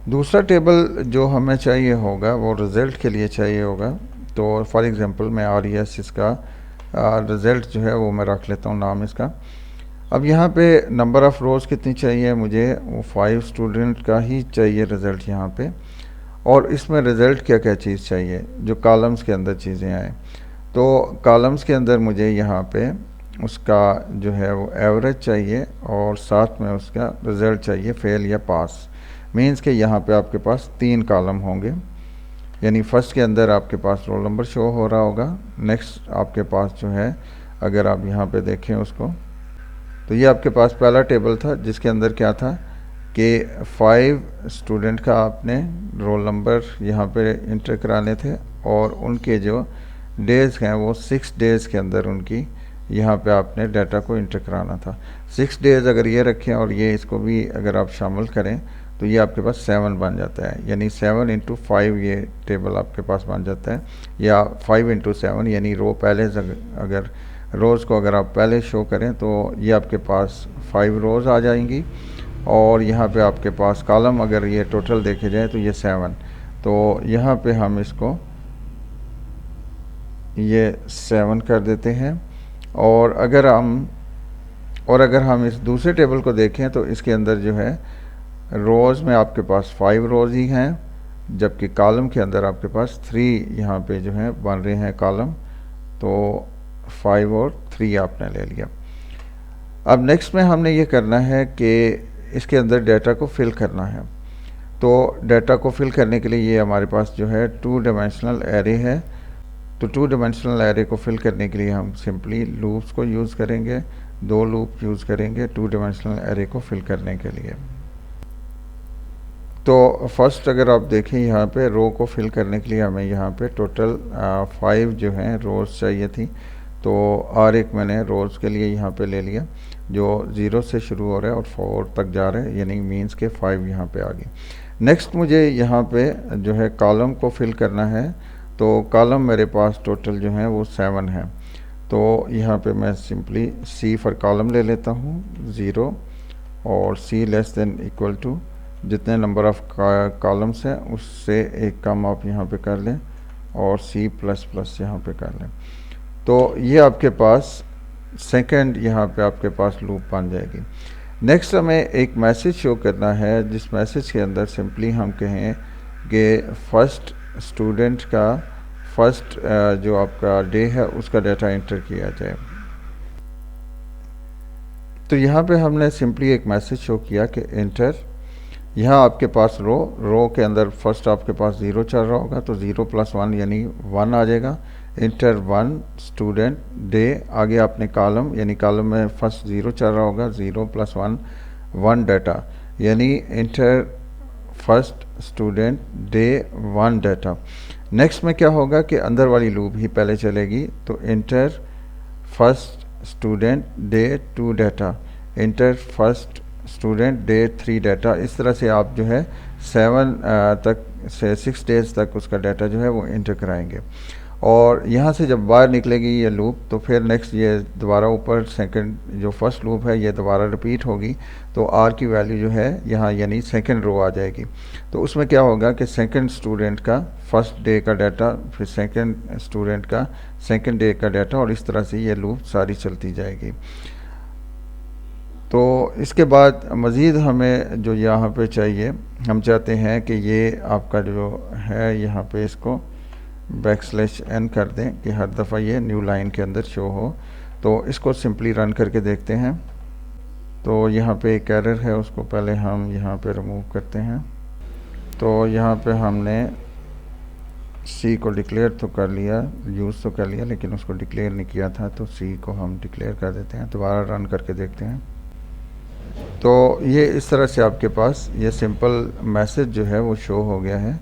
दूसरा टेबल जो हमें चाहिए होगा वो रिज़ल्ट के लिए चाहिए होगा। तो फॉर एग्ज़ाम्पल मैं RES इसका रिज़ल्ट जो है वो मैं रख लेता हूँ नाम इसका। अब यहाँ पे नंबर ऑफ़ रोज़ कितनी चाहिए मुझे, वो 5 स्टूडेंट का ही चाहिए रिज़ल्ट यहाँ पे। और इसमें रिज़ल्ट क्या क्या चीज़ चाहिए, जो कॉलम्स के अंदर चीज़ें आए। तो कॉलम्स के अंदर मुझे यहाँ पे उसका जो है वो एवरेज चाहिए और साथ में उसका रिज़ल्ट चाहिए, फेल या पास। मीन्स कि यहाँ पे आपके पास 3 कॉलम होंगे। यानी फर्स्ट के अंदर आपके पास रोल नंबर शो हो रहा होगा। नेक्स्ट आपके पास जो है अगर आप यहाँ पे देखें उसको, तो ये आपके पास पहला टेबल था जिसके अंदर क्या था कि 5 स्टूडेंट का आपने रोल नंबर यहाँ पे इंटर कराने थे और उनके जो डेज़ हैं वो 6 डेज़ के अंदर उनकी यहाँ पे आपने डाटा को इंटर कराना था। 6 डेज़ अगर ये रखें और ये इसको भी अगर आप शामिल करें तो ये आपके पास 7 बन जाता है। यानी 7 into 5 ये टेबल आपके पास बन जाता है, या 5 into 7 यानी रो पहले अगर रोज़ को अगर आप पहले शो करें तो ये आपके पास 5 रोज़ आ जाएंगी और यहाँ पे आपके पास कॉलम अगर ये टोटल देखे जाए तो ये 7। तो यहाँ पे हम इसको ये 7 कर देते हैं। और अगर हम और अगर हम इस दूसरे टेबल को देखें तो इसके अंदर जो है रोज़ में आपके पास 5 रोज़ ही हैं, जबकि कॉलम के अंदर आपके पास 3 यहाँ पे जो है बन रहे हैं कॉलम। तो 5 और 3 आपने ले लिया। अब नेक्स्ट में हमने ये करना है कि इसके अंदर डाटा को फिल करना है। तो डाटा को फिल करने के लिए ये हमारे पास जो है 2 डायमेंशनल एरे है। तो 2 डायमेंशनल एरे को फिल करने के लिए हम सिंपली लूप्स को यूज़ करेंगे, 2 लूप यूज़ करेंगे 2 डायमेंशनल एरे को फिल करने के लिए। तो फर्स्ट अगर आप देखें यहाँ पे रो को फिल करने के लिए हमें यहाँ पे टोटल 5 जो हैं रोज़ चाहिए थी। तो और एक मैंने रोज़ के लिए यहाँ पे ले लिया जो 0 से शुरू हो रहा है और 4 तक जा रहा है, यानी मीन्स के 5 यहाँ पे आ गए। नेक्स्ट मुझे यहाँ पे जो है कॉलम को फिल करना है। तो कॉलम मेरे पास टोटल जो है वो 7 है। तो यहाँ पे मैं सिंपली C फॉर कॉलम ले लेता हूँ 0 और C less than equal to जितने नंबर ऑफ कॉलम्स हैं उससे एक कम आप यहाँ पे कर लें और C प्लस प्लस यहाँ पे कर लें। तो ये आपके पास सेकंड यहाँ पे आपके पास लूप बन जाएगी। नेक्स्ट हमें एक मैसेज शो करना है जिस मैसेज के अंदर सिंपली हम कहें कि फर्स्ट स्टूडेंट का फर्स्ट जो आपका डे है उसका डाटा एंटर किया जाए। तो यहाँ पे हमने सिंपली एक मैसेज शो किया कि एंटर, यहाँ आपके पास रो के अंदर फर्स्ट आपके पास 0 चल रहा होगा तो 0 प्लस 1 यानी 1 आ जाएगा। इंटर 1 स्टूडेंट डे, आगे आपने कॉलम यानी कॉलम में फर्स्ट 0 चल रहा होगा 0 प्लस 1 1 डाटा, यानी inter first student day 1 data. Next में क्या होगा कि अंदर वाली लूप ही पहले चलेगी। तो inter first student day 2 data, inter first student day 3 data. इस तरह से आप जो है 7 तक से 6 डेज तक उसका डाटा जो है वो इंटर कराएंगे। और यहाँ से जब बाहर निकलेगी ये लूप तो फिर नेक्स्ट ये दोबारा ऊपर सेकंड जो फर्स्ट लूप है ये दोबारा रिपीट होगी। तो आर की वैल्यू जो है यहाँ यानी सेकंड रो आ जाएगी। तो उसमें क्या होगा कि सेकंड स्टूडेंट का फर्स्ट डे का डाटा, फिर सेकंड स्टूडेंट का सेकंड डे का डाटा, और इस तरह से ये लूप सारी चलती जाएगी। तो इसके बाद मज़ीद हमें जो यहाँ पे चाहिए, हम चाहते हैं कि ये आपका जो है यहाँ पे इसको \n कर दें कि हर दफ़ा ये न्यू लाइन के अंदर शो हो। तो इसको सिंपली रन करके देखते हैं। तो यहाँ पे एक एरर है, उसको पहले हम यहाँ पे रिमूव करते हैं। तो यहाँ पे हमने C को डिक्लेयर तो कर लिया, यूज़ तो कर लिया, लेकिन उसको डिक्लेयर नहीं किया था, तो C को हम डिक्लेयर कर देते हैं। दोबारा रन करके देखते हैं। तो ये इस तरह से आपके पास ये सिंपल मैसेज जो है वो शो हो गया है।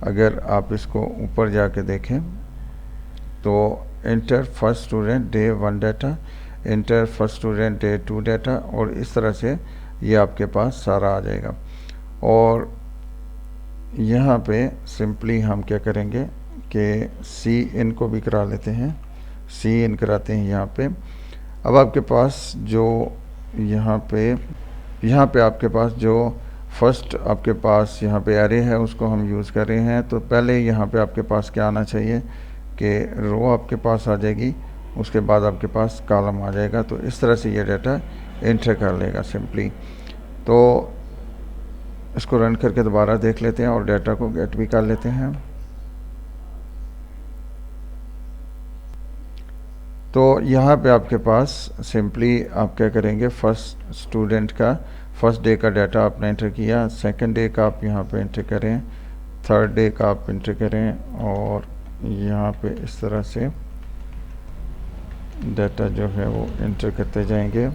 अगर आप इसको ऊपर जाके देखें तो inter first student day 1 data, inter first student day 2 data, और इस तरह से ये आपके पास सारा आ जाएगा। और यहाँ पे सिंपली हम क्या करेंगे कि C इन को भी करा लेते हैं, C इन कराते हैं यहाँ पे। अब आपके पास जो यहाँ पे आपके पास जो फर्स्ट आपके पास यहाँ पे एरे है उसको हम यूज़ कर रहे हैं। तो पहले यहाँ पे आपके पास क्या आना चाहिए कि रो आपके पास आ जाएगी, उसके बाद आपके पास कॉलम आ जाएगा। तो इस तरह से ये डाटा एंटर कर लेगा सिंपली। तो इसको रन करके दोबारा देख लेते हैं और डाटा को गेट भी कर लेते हैं। तो यहाँ पे आपके पास सिंपली आप क्या करेंगे, फर्स्ट स्टूडेंट का फर्स्ट डे का डाटा आपने एंटर किया, सेकंड डे का आप यहाँ पे एंटर करें, थर्ड डे का आप एंटर करें, और यहाँ पे इस तरह से डाटा जो है वो एंटर करते जाएंगे।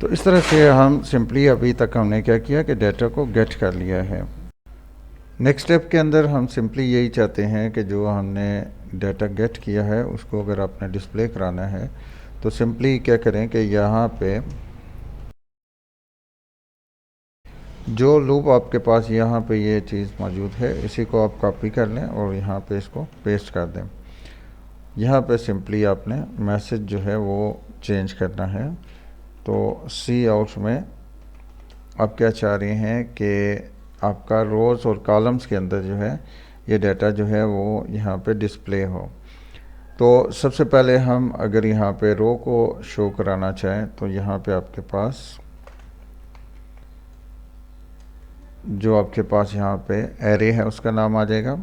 तो इस तरह से हम सिंपली अभी तक हमने क्या किया कि डाटा को गेट कर लिया है। नेक्स्ट स्टेप के अंदर हम सिंपली यही चाहते हैं कि जो हमने डाटा गेट किया है उसको अगर आपने डिस्प्ले कराना है तो सिंपली क्या करें कि यहाँ पे जो लूप आपके पास यहाँ पे ये चीज़ मौजूद है इसी को आप कॉपी कर लें और यहाँ पे इसको पेस्ट कर दें। यहाँ पे सिंपली आपने मैसेज जो है वो चेंज करना है। तो सी आउट में आप क्या चाह रहे हैं कि आपका रोज़ और कॉलम्स के अंदर जो है ये डाटा जो है वो यहाँ पे डिस्प्ले हो। तो सबसे पहले हम अगर यहाँ पे रो को शो कराना चाहें तो यहाँ पे आपके पास यहाँ पे एरे है उसका नाम आ जाएगा।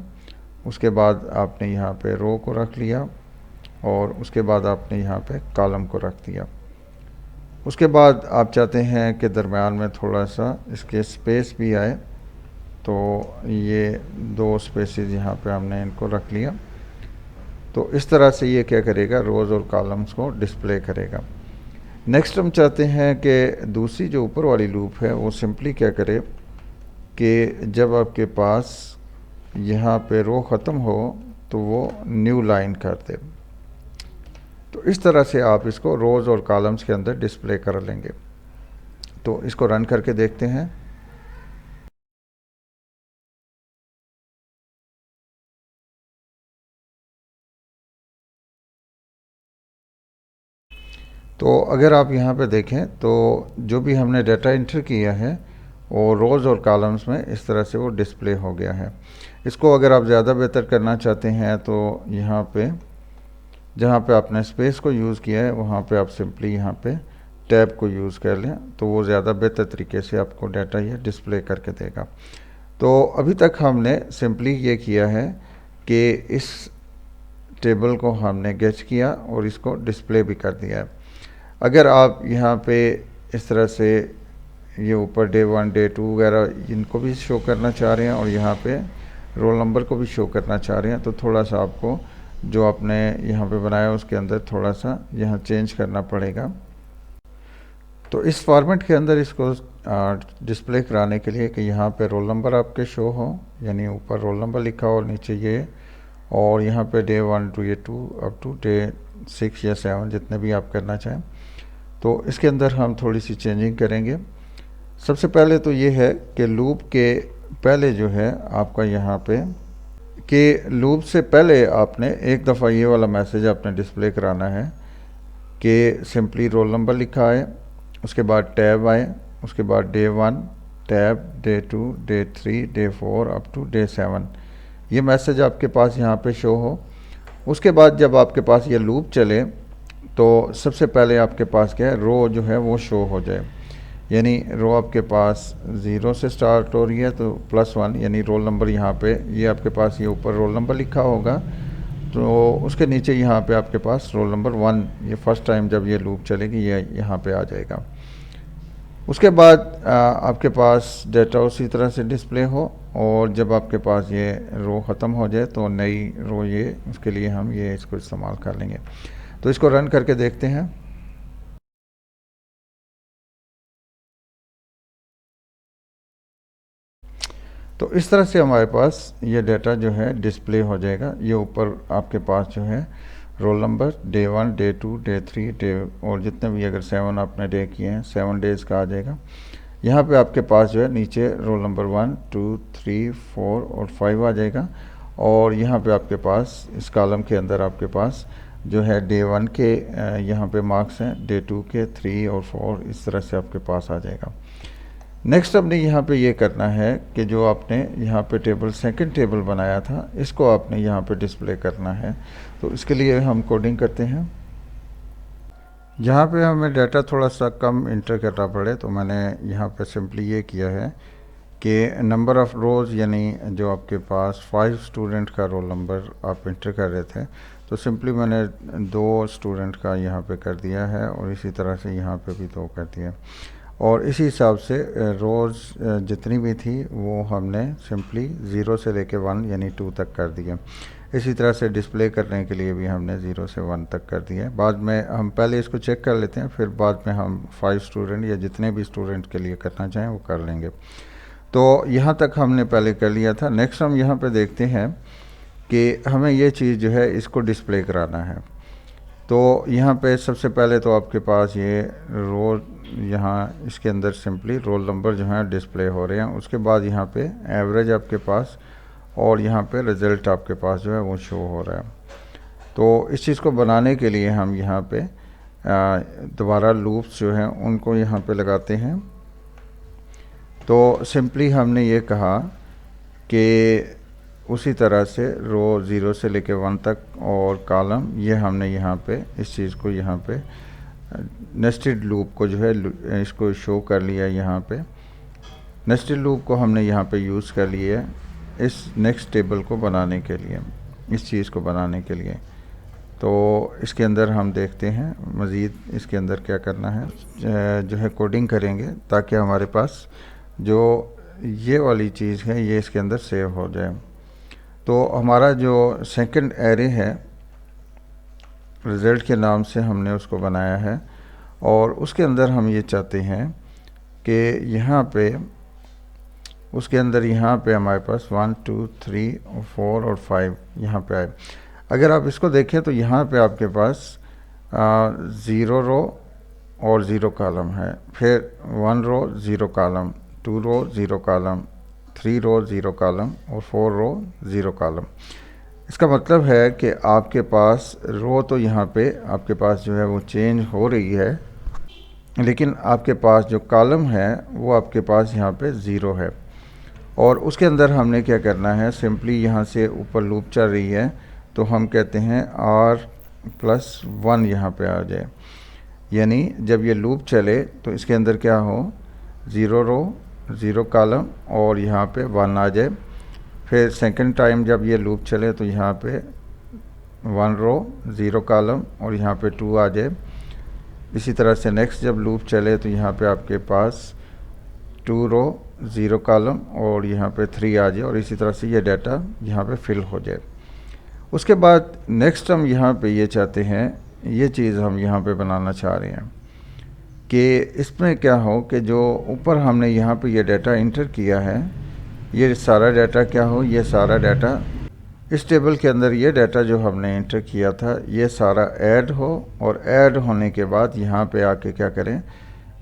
उसके बाद आपने यहाँ पे रो को रख लिया और उसके बाद आपने यहाँ पे कॉलम को रख दिया। उसके बाद आप चाहते हैं कि दरम्यान में थोड़ा सा इसके स्पेस भी आए, तो ये 2 स्पेसेस यहाँ पे हमने इनको रख लिया। तो इस तरह से ये क्या करेगा, रोज़ और कॉलम्स को डिस्प्ले करेगा। नेक्स्ट हम चाहते हैं कि दूसरी जो ऊपर वाली लूप है वो सिंपली क्या करे कि जब आपके पास यहाँ पे रो ख़त्म हो तो वो न्यू लाइन कर दे। तो इस तरह से आप इसको रोज़ और कॉलम्स के अंदर डिस्प्ले कर लेंगे। तो इसको रन करके देखते हैं। तो अगर आप यहाँ पे देखें तो जो भी हमने डाटा इंटर किया है वो रोज़ और कॉलम्स में इस तरह से वो डिस्प्ले हो गया है। इसको अगर आप ज़्यादा बेहतर करना चाहते हैं तो यहाँ पे जहाँ पे आपने स्पेस को यूज़ किया है वहाँ पे आप सिंपली यहाँ पे टैब को यूज़ कर लें, तो वो ज़्यादा बेहतर तरीके से आपको डाटा ये डिस्प्ले करके देगा। तो अभी तक हमने सिंपली ये किया है कि इस टेबल को हमने गेच किया और इसको डिस्प्ले भी कर दिया है। अगर आप यहाँ पे इस तरह से ये ऊपर डे 1 डे 2 वगैरह इनको भी शो करना चाह रहे हैं और यहाँ पे रोल नंबर को भी शो करना चाह रहे हैं, तो थोड़ा सा आपको जो आपने यहाँ पे बनाया उसके अंदर थोड़ा सा यहाँ चेंज करना पड़ेगा। तो इस फॉर्मेट के अंदर इसको डिस्प्ले कराने के लिए कि यहाँ पे रोल नंबर आपके शो हो, यानी ऊपर रोल नंबर लिखा हो और नीचे ये, और यहाँ पे डे 1 टू ये 2 अप टू डे 6 या 7 जितने भी आप करना चाहें। तो इसके अंदर हम थोड़ी सी चेंजिंग करेंगे। सबसे पहले तो ये है कि लूप के पहले जो है आपका यहाँ पे कि लूप से पहले आपने एक दफ़ा ये वाला मैसेज आपने डिस्प्ले कराना है कि सिंपली रोल नंबर लिखा है, उसके बाद टैब आए, उसके बाद day 1 tab, day 2 day 3 day 4 up to day 7, ये मैसेज आपके पास यहाँ पे शो हो। उसके बाद जब आपके पास ये लूप चले तो सबसे पहले आपके पास क्या है, रो जो है वो शो हो जाए, यानी रो आपके पास 0 से स्टार्ट हो रही है तो +1 यानी रोल नंबर यहाँ पे ये आपके पास ये ऊपर रोल नंबर लिखा होगा, तो उसके नीचे यहाँ पे आपके पास रोल नंबर 1 ये फर्स्ट टाइम जब ये लूप चलेगी ये यहाँ पे आ जाएगा। उसके बाद आपके पास डाटा उसी तरह से डिस्प्ले हो और जब आपके पास ये रो ख़त्म हो जाए तो नई रो ये उसके लिए हम ये इसको इस्तेमाल कर लेंगे। तो इसको रन करके देखते हैं। तो इस तरह से हमारे पास ये डाटा जो है डिस्प्ले हो जाएगा। ये ऊपर आपके पास जो है roll number day 1 day 2 day 3 day और जितने भी अगर 7 आपने डे किए हैं 7 डेज़ का आ जाएगा। यहाँ पे आपके पास जो है नीचे रोल नंबर 1 2 3 4 और 5 आ जाएगा और यहाँ पे आपके पास इस कॉलम के अंदर आपके पास जो है डे 1 के यहाँ पे मार्क्स हैं, डे 2 के 3 और 4 इस तरह से आपके पास आ जाएगा। नेक्स्ट आपने यहाँ पे ये करना है कि जो आपने यहाँ पे टेबल सेकंड टेबल बनाया था इसको आपने यहाँ पे डिस्प्ले करना है। तो इसके लिए हम कोडिंग करते हैं। यहाँ पे हमें डाटा थोड़ा सा कम इंटर करना पड़े तो मैंने यहाँ पे सिंपली ये किया है कि नंबर ऑफ़ रोज़ यानी जो आपके पास 5 स्टूडेंट का रोल नंबर आप इंटर कर रहे थे तो सिंपली मैंने 2 स्टूडेंट का यहाँ पे कर दिया है और इसी तरह से यहाँ पे भी 2 कर दिया और इसी हिसाब से रोज़ जितनी भी थी वो हमने सिंपली 0 से लेके 1 यानी 2 तक कर दिया। इसी तरह से डिस्प्ले करने के लिए भी हमने 0 से 1 तक कर दिया है। बाद में हम पहले इसको चेक कर लेते हैं, फिर बाद में हम 5 स्टूडेंट या जितने भी स्टूडेंट के लिए करना चाहें वो कर लेंगे। तो यहाँ तक हमने पहले कर लिया था। नेक्स्ट हम यहाँ पे देखते हैं कि हमें ये चीज़ जो है इसको डिस्प्ले कराना है। तो यहाँ पे सबसे पहले तो आपके पास ये रो यहाँ इसके अंदर सिंपली रोल नंबर जो है डिस्प्ले हो रहे हैं। उसके बाद यहाँ पे एवरेज आपके पास और यहाँ पे रिज़ल्ट आपके पास जो है वो शो हो रहा है। तो इस चीज़ को बनाने के लिए हम यहाँ पे दोबारा लूप्स जो हैं उनको यहाँ पे लगाते हैं। तो सिंपली हमने ये कहा कि उसी तरह से रो 0 से लेके 1 तक और कॉलम ये हमने यहाँ पे इस चीज़ को यहाँ पे नेस्टेड लूप को जो है इसको शो कर लिया। यहाँ पे नेस्टेड लूप को हमने यहाँ पे यूज़ कर लिया इस नेक्स्ट टेबल को बनाने के लिए, इस चीज़ को बनाने के लिए। तो इसके अंदर हम देखते हैं मज़ीद इसके अंदर क्या करना है, जो है कोडिंग करेंगे ताकि हमारे पास जो ये वाली चीज़ है ये इसके अंदर सेव हो जाए। तो हमारा जो सेकंड एरे है रिज़ल्ट के नाम से हमने उसको बनाया है और उसके अंदर हम ये चाहते हैं कि यहाँ पे उसके अंदर यहाँ पे हमारे पास 1 2 3 4 और 5 यहाँ पे आए। अगर आप इसको देखें तो यहाँ पे आपके पास 0 रो और 0 कॉलम है, फिर 1 रो 0 कॉलम, 2 रो 0 कॉलम, 3 रो 0 कॉलम और 4 रो 0 कॉलम। इसका मतलब है कि आपके पास रो तो यहाँ पे आपके पास जो है वो चेंज हो रही है, लेकिन आपके पास जो कॉलम है वो आपके पास यहाँ पे 0 है। और उसके अंदर हमने क्या करना है, सिंपली यहाँ से ऊपर लूप चल रही है तो हम कहते हैं r+1 यहाँ पे आ जाए, यानी जब ये लूप चले तो इसके अंदर क्या हो 0 रो 0 कॉलम और यहाँ पे 1 आ जाए। फिर सेकंड टाइम जब ये लूप चले तो यहाँ पे 1 रो 0 कॉलम और यहाँ पे 2 आ जाए। इसी तरह से नेक्स्ट जब लूप चले तो यहाँ पे आपके पास 2 रो 0 कॉलम और यहाँ पे 3 आ जाए और इसी तरह से ये डाटा यहाँ पे फिल हो जाए। उसके बाद नेक्स्ट हम यहाँ पे ये चाहते हैं, ये चीज़ हम यहाँ पे बनाना चाह रहे हैं कि इसमें क्या हो कि जो ऊपर हमने यहाँ पे ये डाटा इंटर किया है ये सारा डाटा क्या हो, ये सारा डाटा इस टेबल के अंदर ये डाटा जो हमने इंटर किया था ये सारा ऐड हो और ऐड होने के बाद यहाँ पे आके क्या करें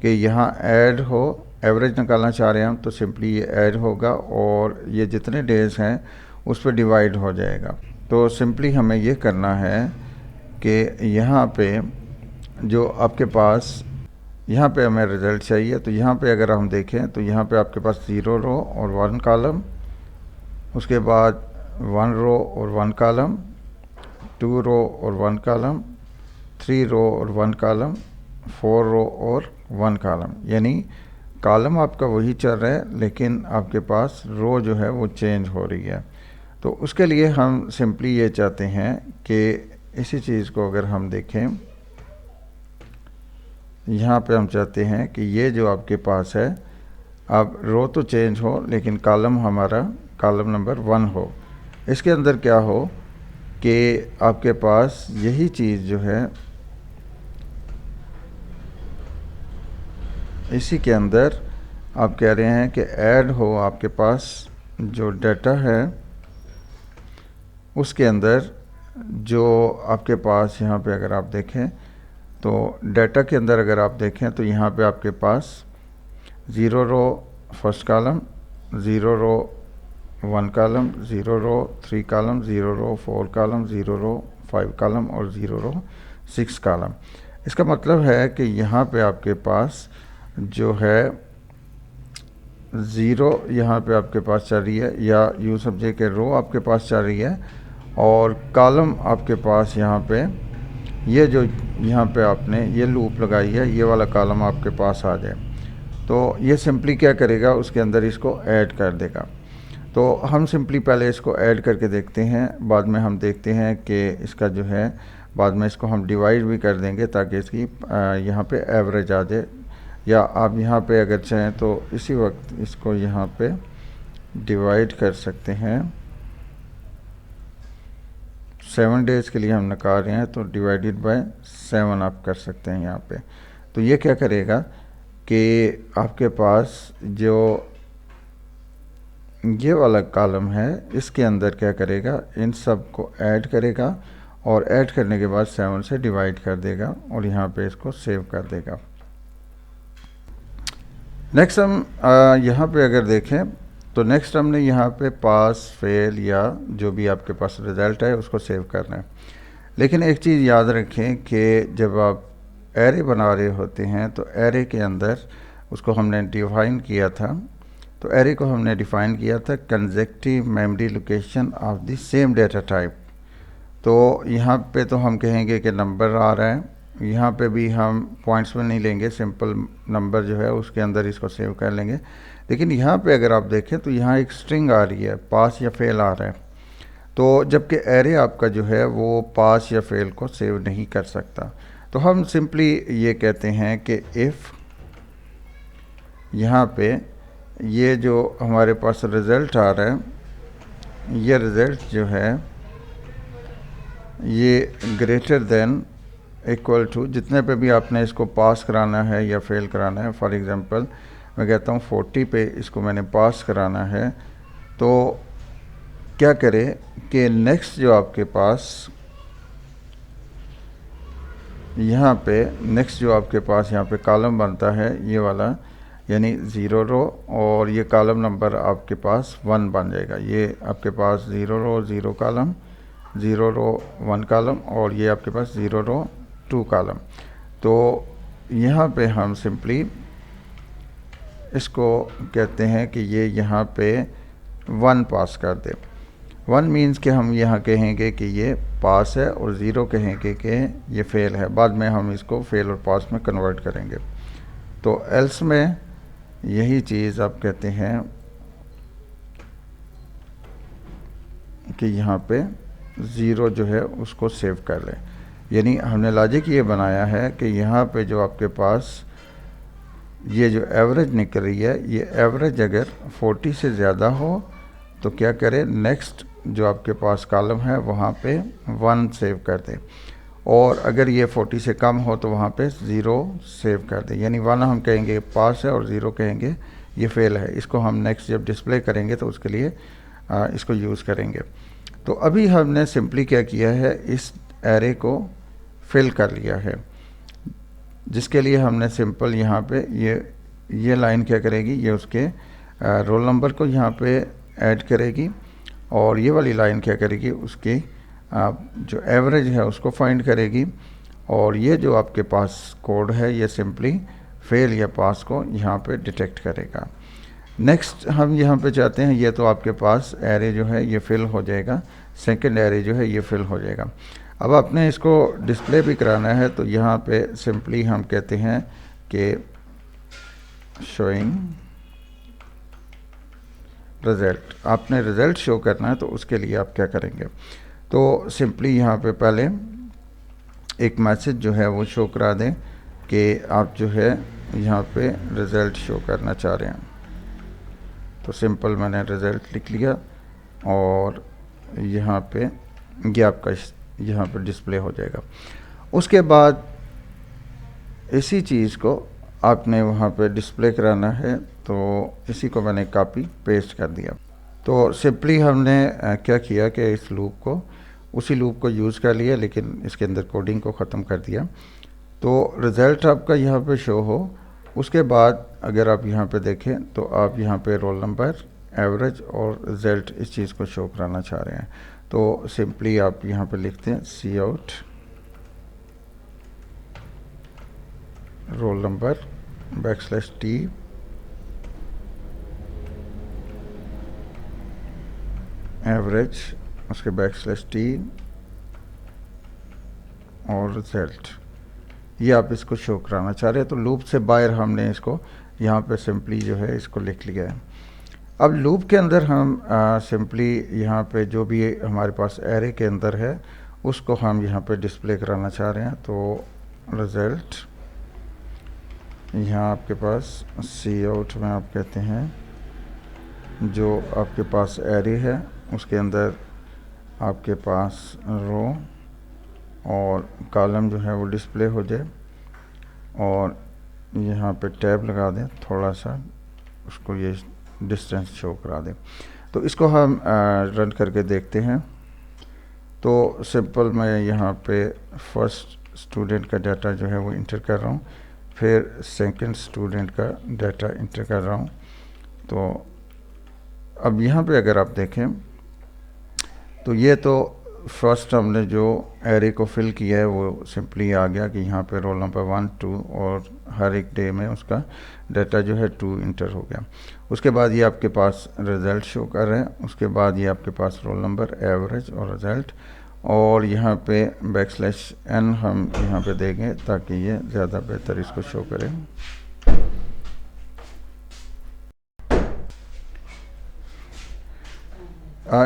कि यहाँ ऐड हो, एवरेज निकालना चाह रहे हैं हम तो सिंपली ये ऐड होगा और ये जितने डेज़ हैं उस पर डिवाइड हो जाएगा। तो सिंपली हमें ये करना है कि यहाँ पे जो आपके पास यहाँ पे हमें रिज़ल्ट चाहिए, तो यहाँ पे अगर हम देखें तो यहाँ पे आपके पास 0 रो और 1 कॉलम, उसके बाद 1 रो और 1 कॉलम, 2 रो और 1 कॉलम, 3 रो और 1 कॉलम, 4 रो और 1 कॉलम, यानी कॉलम आपका वही चल रहा है लेकिन आपके पास रो जो है वो चेंज हो रही है। तो उसके लिए हम सिंपली ये चाहते हैं कि इसी चीज़ को अगर हम देखें यहाँ पे हम चाहते हैं कि ये जो आपके पास है अब रो तो चेंज हो लेकिन कॉलम हमारा कॉलम नंबर 1 हो। इसके अंदर क्या हो कि आपके पास यही चीज़ जो है इसी के अंदर आप कह रहे हैं कि ऐड हो आपके पास जो डाटा है उसके अंदर जो आपके पास यहाँ पे अगर आप देखें तो डाटा के अंदर अगर आप देखें तो यहाँ पे आपके पास 0 रो फर्स्ट कॉलम, 0 रो 1 कॉलम, 0 रो 3 कॉलम, 0 रो 4 कॉलम, 0 रो 5 कॉलम और 0 रो 6 कॉलम। इसका मतलब है कि यहाँ पे आपके पास जो है 0 यहाँ पे आपके पास चल रही है या यूँ समझे कि रो आपके पास चल रही है और कॉलम आपके पास यहाँ पे ये जो यहाँ पे आपने ये लूप लगाई है ये वाला कॉलम आपके पास आ जाए तो ये सिंपली क्या करेगा उसके अंदर इसको ऐड कर देगा। तो हम सिंपली पहले इसको ऐड करके देखते हैं, बाद में हम देखते हैं कि इसका जो है बाद में इसको हम डिवाइड भी कर देंगे ताकि इसकी यहाँ पे एवरेज आ जाए। या आप यहाँ पे अगर चाहें तो इसी वक्त इसको यहाँ पे डिवाइड कर सकते हैं। 7 डेज़ के लिए हम निकाल रहे हैं तो डिवाइडेड बाय 7 आप कर सकते हैं यहाँ पे। तो ये क्या करेगा कि आपके पास जो ये वाला कॉलम है इसके अंदर क्या करेगा इन सब को ऐड करेगा और ऐड करने के बाद 7 से डिवाइड कर देगा और यहाँ पे इसको सेव कर देगा। नेक्स्ट हम यहाँ पे अगर देखें तो नेक्स्ट हमने यहाँ पे पास फेल या जो भी आपके पास रिज़ल्ट है उसको सेव करना है। लेकिन एक चीज़ याद रखें कि जब आप एरे बना रहे होते हैं तो एरे के अंदर उसको हमने डिफाइन किया था तो एरे को हमने डिफ़ाइन किया था consecutive memory location of the same data type. तो यहाँ पे तो हम कहेंगे कि नंबर आ रहा है, यहाँ पे भी हम पॉइंट्स में नहीं लेंगे, सिंपल नंबर जो है उसके अंदर इसको सेव कर लेंगे। लेकिन यहाँ पे अगर आप देखें तो यहाँ एक स्ट्रिंग आ रही है, पास या फेल आ रहा है। तो जबकि एरे आपका जो है वो पास या फेल को सेव नहीं कर सकता, तो हम सिंपली ये कहते हैं कि इफ़ यहाँ पे ये जो हमारे पास रिज़ल्ट आ रहा है, ये रिज़ल्ट जो है ये ग्रेटर देन इक्वल टू, जितने पे भी आपने इसको पास कराना है या फेल कराना है, फॉर एग्ज़ाम्पल मैं कहता हूँ 40 पे इसको मैंने पास कराना है, तो क्या करें कि नेक्स्ट जो आपके पास यहाँ पे नेक्स्ट जो आपके पास यहाँ पे कॉलम बनता है ये वाला, यानी 0 रो, और ये कॉलम नंबर आपके पास 1 बन जाएगा। ये आपके पास 0 रो 0 कॉलम, 0 रो 1 कॉलम, और ये आपके पास 0 रो 2 कॉलम। तो यहाँ पे हम सिंपली इसको कहते हैं कि ये यहाँ पे 1 पास कर दे। 1 मीन्स कि हम यहाँ कहेंगे कि ये पास है, और 0 कहेंगे कि ये फेल है। बाद में हम इसको फेल और पास में कन्वर्ट करेंगे। तो एल्स में यही चीज़ आप कहते हैं कि यहाँ पे 0 जो है उसको सेव कर लें। यानी हमने लॉजिक ये बनाया है कि यहाँ पे जो आपके पास ये जो एवरेज निकल रही है, ये एवरेज अगर 40 से ज़्यादा हो तो क्या करें, नेक्स्ट जो आपके पास कॉलम है वहाँ पे 1 सेव कर दें, और अगर ये 40 से कम हो तो वहाँ पे 0 सेव कर दें। यानी 1 हम कहेंगे पास है और 0 कहेंगे ये फेल है। इसको हम नेक्स्ट जब डिस्प्ले करेंगे तो उसके लिए इसको यूज़ करेंगे। तो अभी हमने सिंपली क्या किया है, इस एरे को फिल कर लिया है, जिसके लिए हमने सिंपल यहाँ पे ये लाइन क्या करेगी, ये उसके रोल नंबर को यहाँ पे ऐड करेगी, और ये वाली लाइन क्या करेगी, उसकी जो एवरेज है उसको फाइंड करेगी, और ये जो आपके पास कोड है ये सिंपली फेल या पास को यहाँ पे डिटेक्ट करेगा। नेक्स्ट हम यहाँ पे चाहते हैं, ये तो आपके पास एरे जो है ये फिल हो जाएगा, सेकंड एरे जो है ये फिल हो जाएगा। अब आपने इसको डिस्प्ले भी कराना है, तो यहाँ पे सिंपली हम कहते हैं कि शोइंग रिज़ल्ट। आपने रिज़ल्ट शो करना है, तो उसके लिए आप क्या करेंगे, तो सिंपली यहाँ पे पहले एक मैसेज जो है वो शो करा दें कि आप जो है यहाँ पे रिज़ल्ट शो करना चाह रहे हैं। तो सिंपल मैंने रिज़ल्ट लिख लिया, और यहाँ पे ये आपका यहाँ पे डिस्प्ले हो जाएगा। उसके बाद इसी चीज़ को आपने वहाँ पे डिस्प्ले कराना है, तो इसी को मैंने कॉपी पेस्ट कर दिया। तो सिंपली हमने क्या किया कि इस लूप को, उसी लूप को यूज़ कर लिया, लेकिन इसके अंदर कोडिंग को ख़त्म कर दिया। तो रिज़ल्ट आपका यहाँ पे शो हो, उसके बाद अगर आप यहाँ पे देखें तो आप यहाँ पे रोल नंबर, एवरेज और रिज़ल्ट इस चीज़ को शो कराना चाह रहे हैं। तो सिंपली आप यहाँ पे लिखते हैं cout roll number \t average, उसके \t और रिज़ल्ट, ये आप इसको शो कराना चाह रहे हैं। तो लूप से बाहर हमने इसको यहाँ पे सिंपली जो है इसको लिख लिया है। अब लूप के अंदर हम सिंपली यहाँ पे जो भी हमारे पास एरे के अंदर है उसको हम यहाँ पे डिस्प्ले कराना चाह रहे हैं। तो रिज़ल्ट यहाँ आपके पास सी आउट में आप कहते हैं जो आपके पास एरे है उसके अंदर आपके पास रो और कॉलम जो है वो डिस्प्ले हो जाए, और यहाँ पे टैब लगा दें, थोड़ा सा उसको ये डिस्टेंस शो करा दें। तो इसको हम रन करके देखते हैं। तो सिंपल मैं यहाँ पे फर्स्ट स्टूडेंट का डाटा जो है वो इंटर कर रहा हूँ, फिर सेकंड स्टूडेंट का डाटा इंटर कर रहा हूँ। तो अब यहाँ पे अगर आप देखें तो ये तो फर्स्ट हमने जो एरे को फिल किया है वो सिंपली आ गया कि यहाँ पे रोल नंबर 1 2 और हर एक डे में उसका डाटा जो है 2 इंटर हो गया। उसके बाद ये आपके पास रिज़ल्ट शो कर रहे हैं। उसके बाद ये आपके पास रोल नंबर, एवरेज और रिज़ल्ट, और यहाँ पे \n हम यहाँ पे देंगे ताकि ये ज़्यादा बेहतर इसको शो करें।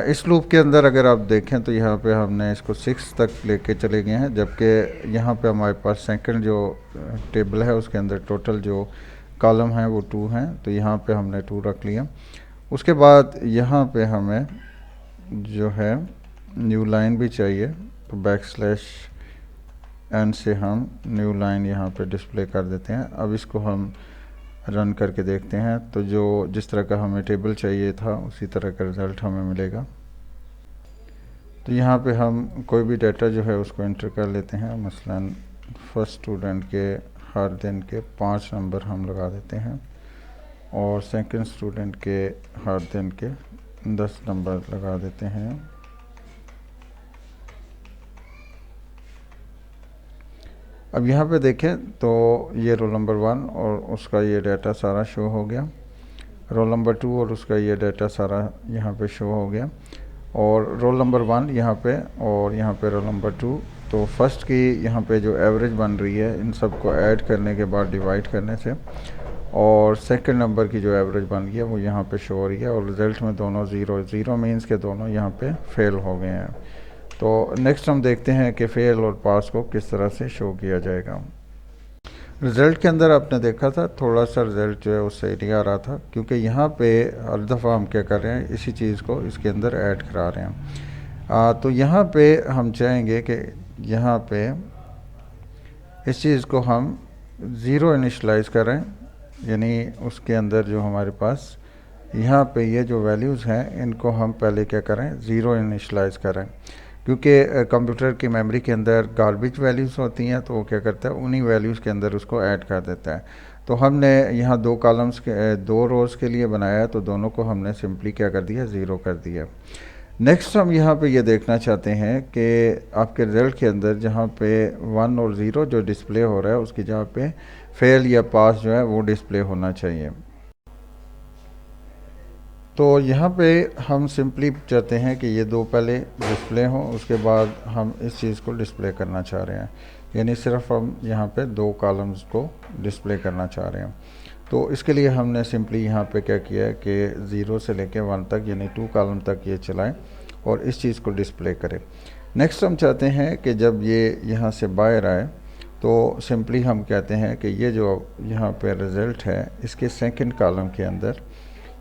इस लूप के अंदर अगर आप देखें तो यहाँ पे हमने इसको 6 तक लेके चले गए हैं, जबकि यहाँ पे हमारे पास सेकंड जो टेबल है उसके अंदर टोटल जो कॉलम हैं वो 2 हैं, तो यहाँ पे हमने 2 रख लिया। उसके बाद यहाँ पे हमें जो है न्यू लाइन भी चाहिए, तो \n से हम न्यू लाइन यहाँ पे डिस्प्ले कर देते हैं। अब इसको हम रन करके देखते हैं तो जो जिस तरह का हमें टेबल चाहिए था उसी तरह का रिज़ल्ट हमें मिलेगा। तो यहाँ पे हम कोई भी डाटा जो है उसको एंटर कर लेते हैं। मसलन फर्स्ट स्टूडेंट के हर दिन के 5 नंबर हम लगा देते हैं और सेकंड स्टूडेंट के हर दिन के 10 नंबर लगा देते हैं। अब यहाँ पे देखें तो ये रोल नंबर 1 और उसका ये डाटा सारा शो हो गया, रोल नंबर 2 और उसका ये डाटा सारा यहाँ पे शो हो गया, और रोल नंबर 1 यहाँ पे और यहाँ पे रोल नंबर 2। तो फर्स्ट की यहाँ पे जो एवरेज बन रही है इन सब को ऐड करने के बाद डिवाइड करने से, और सेकंड नंबर की जो एवरेज बन गई है वो यहाँ पे शो हो रही है, और रिज़ल्ट में दोनों ज़ीरो मीन्स के दोनों यहाँ पे फेल हो गए हैं। तो नेक्स्ट हम देखते हैं कि फेल और पास को किस तरह से शो किया जाएगा। रिज़ल्ट के अंदर आपने देखा था थोड़ा सा रिज़ल्ट जो है वो सही नहीं आ रहा था, क्योंकि यहाँ पे हर दफ़ा हम क्या कर रहे हैं, इसी चीज़ को इसके अंदर ऐड करा रहे हैं। तो यहाँ पे हम चाहेंगे कि यहाँ पे इस चीज़ को हम ज़ीरो इनिशलाइज़ करें, यानी उसके अंदर जो हमारे पास यहाँ पे ये जो वैल्यूज़ हैं इनको हम पहले क्या करें, ज़ीरो इनिशलाइज़ करें, क्योंकि कंप्यूटर की मेमोरी के अंदर गार्बेज वैल्यूज़ होती हैं तो वो क्या करता है उन्हीं वैल्यूज़ के अंदर उसको ऐड कर देता है। तो हमने यहाँ 2 कॉलम्स के 2 रोज़ के लिए बनाया है, तो दोनों को हमने सिंपली क्या कर दिया, ज़ीरो कर दिया। नेक्स्ट हम यहाँ पे ये देखना चाहते हैं कि आपके रिज़ल्ट के अंदर जहाँ पे 1 और 0 जो डिस्प्ले हो रहा है उसकी जगह पे फेल या पास जो है वो डिस्प्ले होना चाहिए। तो यहाँ पे हम सिंपली चाहते हैं कि ये 2 पहले डिस्प्ले हों, उसके बाद हम इस चीज़ को डिस्प्ले करना चाह रहे हैं, यानी सिर्फ हम यहाँ पे 2 कॉलम्स को डिस्प्ले करना चाह रहे हैं। तो इसके लिए हमने सिंपली यहाँ पे क्या किया है कि 0 से लेके 1 तक यानी 2 कॉलम तक ये चलाएं और इस चीज़ को डिस्प्ले करें। नेक्स्ट हम चाहते हैं कि जब ये यहाँ से बाहर आए तो सिंपली हम कहते हैं कि ये जो यहाँ पे रिज़ल्ट है इसके सेकंड कॉलम के अंदर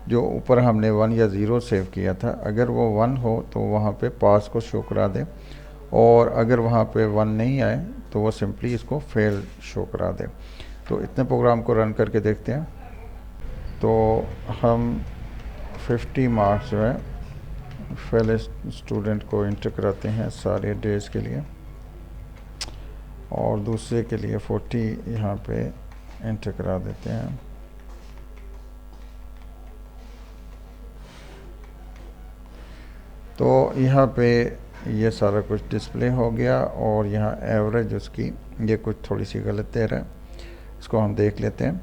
जो ऊपर हमने 1 या 0 सेव किया था, अगर वो 1 हो तो वहाँ पे पास को शो करा दे, और अगर वहाँ पे 1 नहीं आए तो वो सिंपली इसको फेल शो करा दे। तो इतने प्रोग्राम को रन करके देखते हैं। तो हम 50 मार्क्स जो है फेल स्टूडेंट को इंटर कराते हैं सारे डेज़ के लिए, और दूसरे के लिए 40 यहाँ पे इंटर करा देते हैं। तो यहाँ पे ये सारा कुछ डिस्प्ले हो गया, और यहाँ एवरेज उसकी ये कुछ थोड़ी सी गलत दे रहा है, इसको हम देख लेते हैं,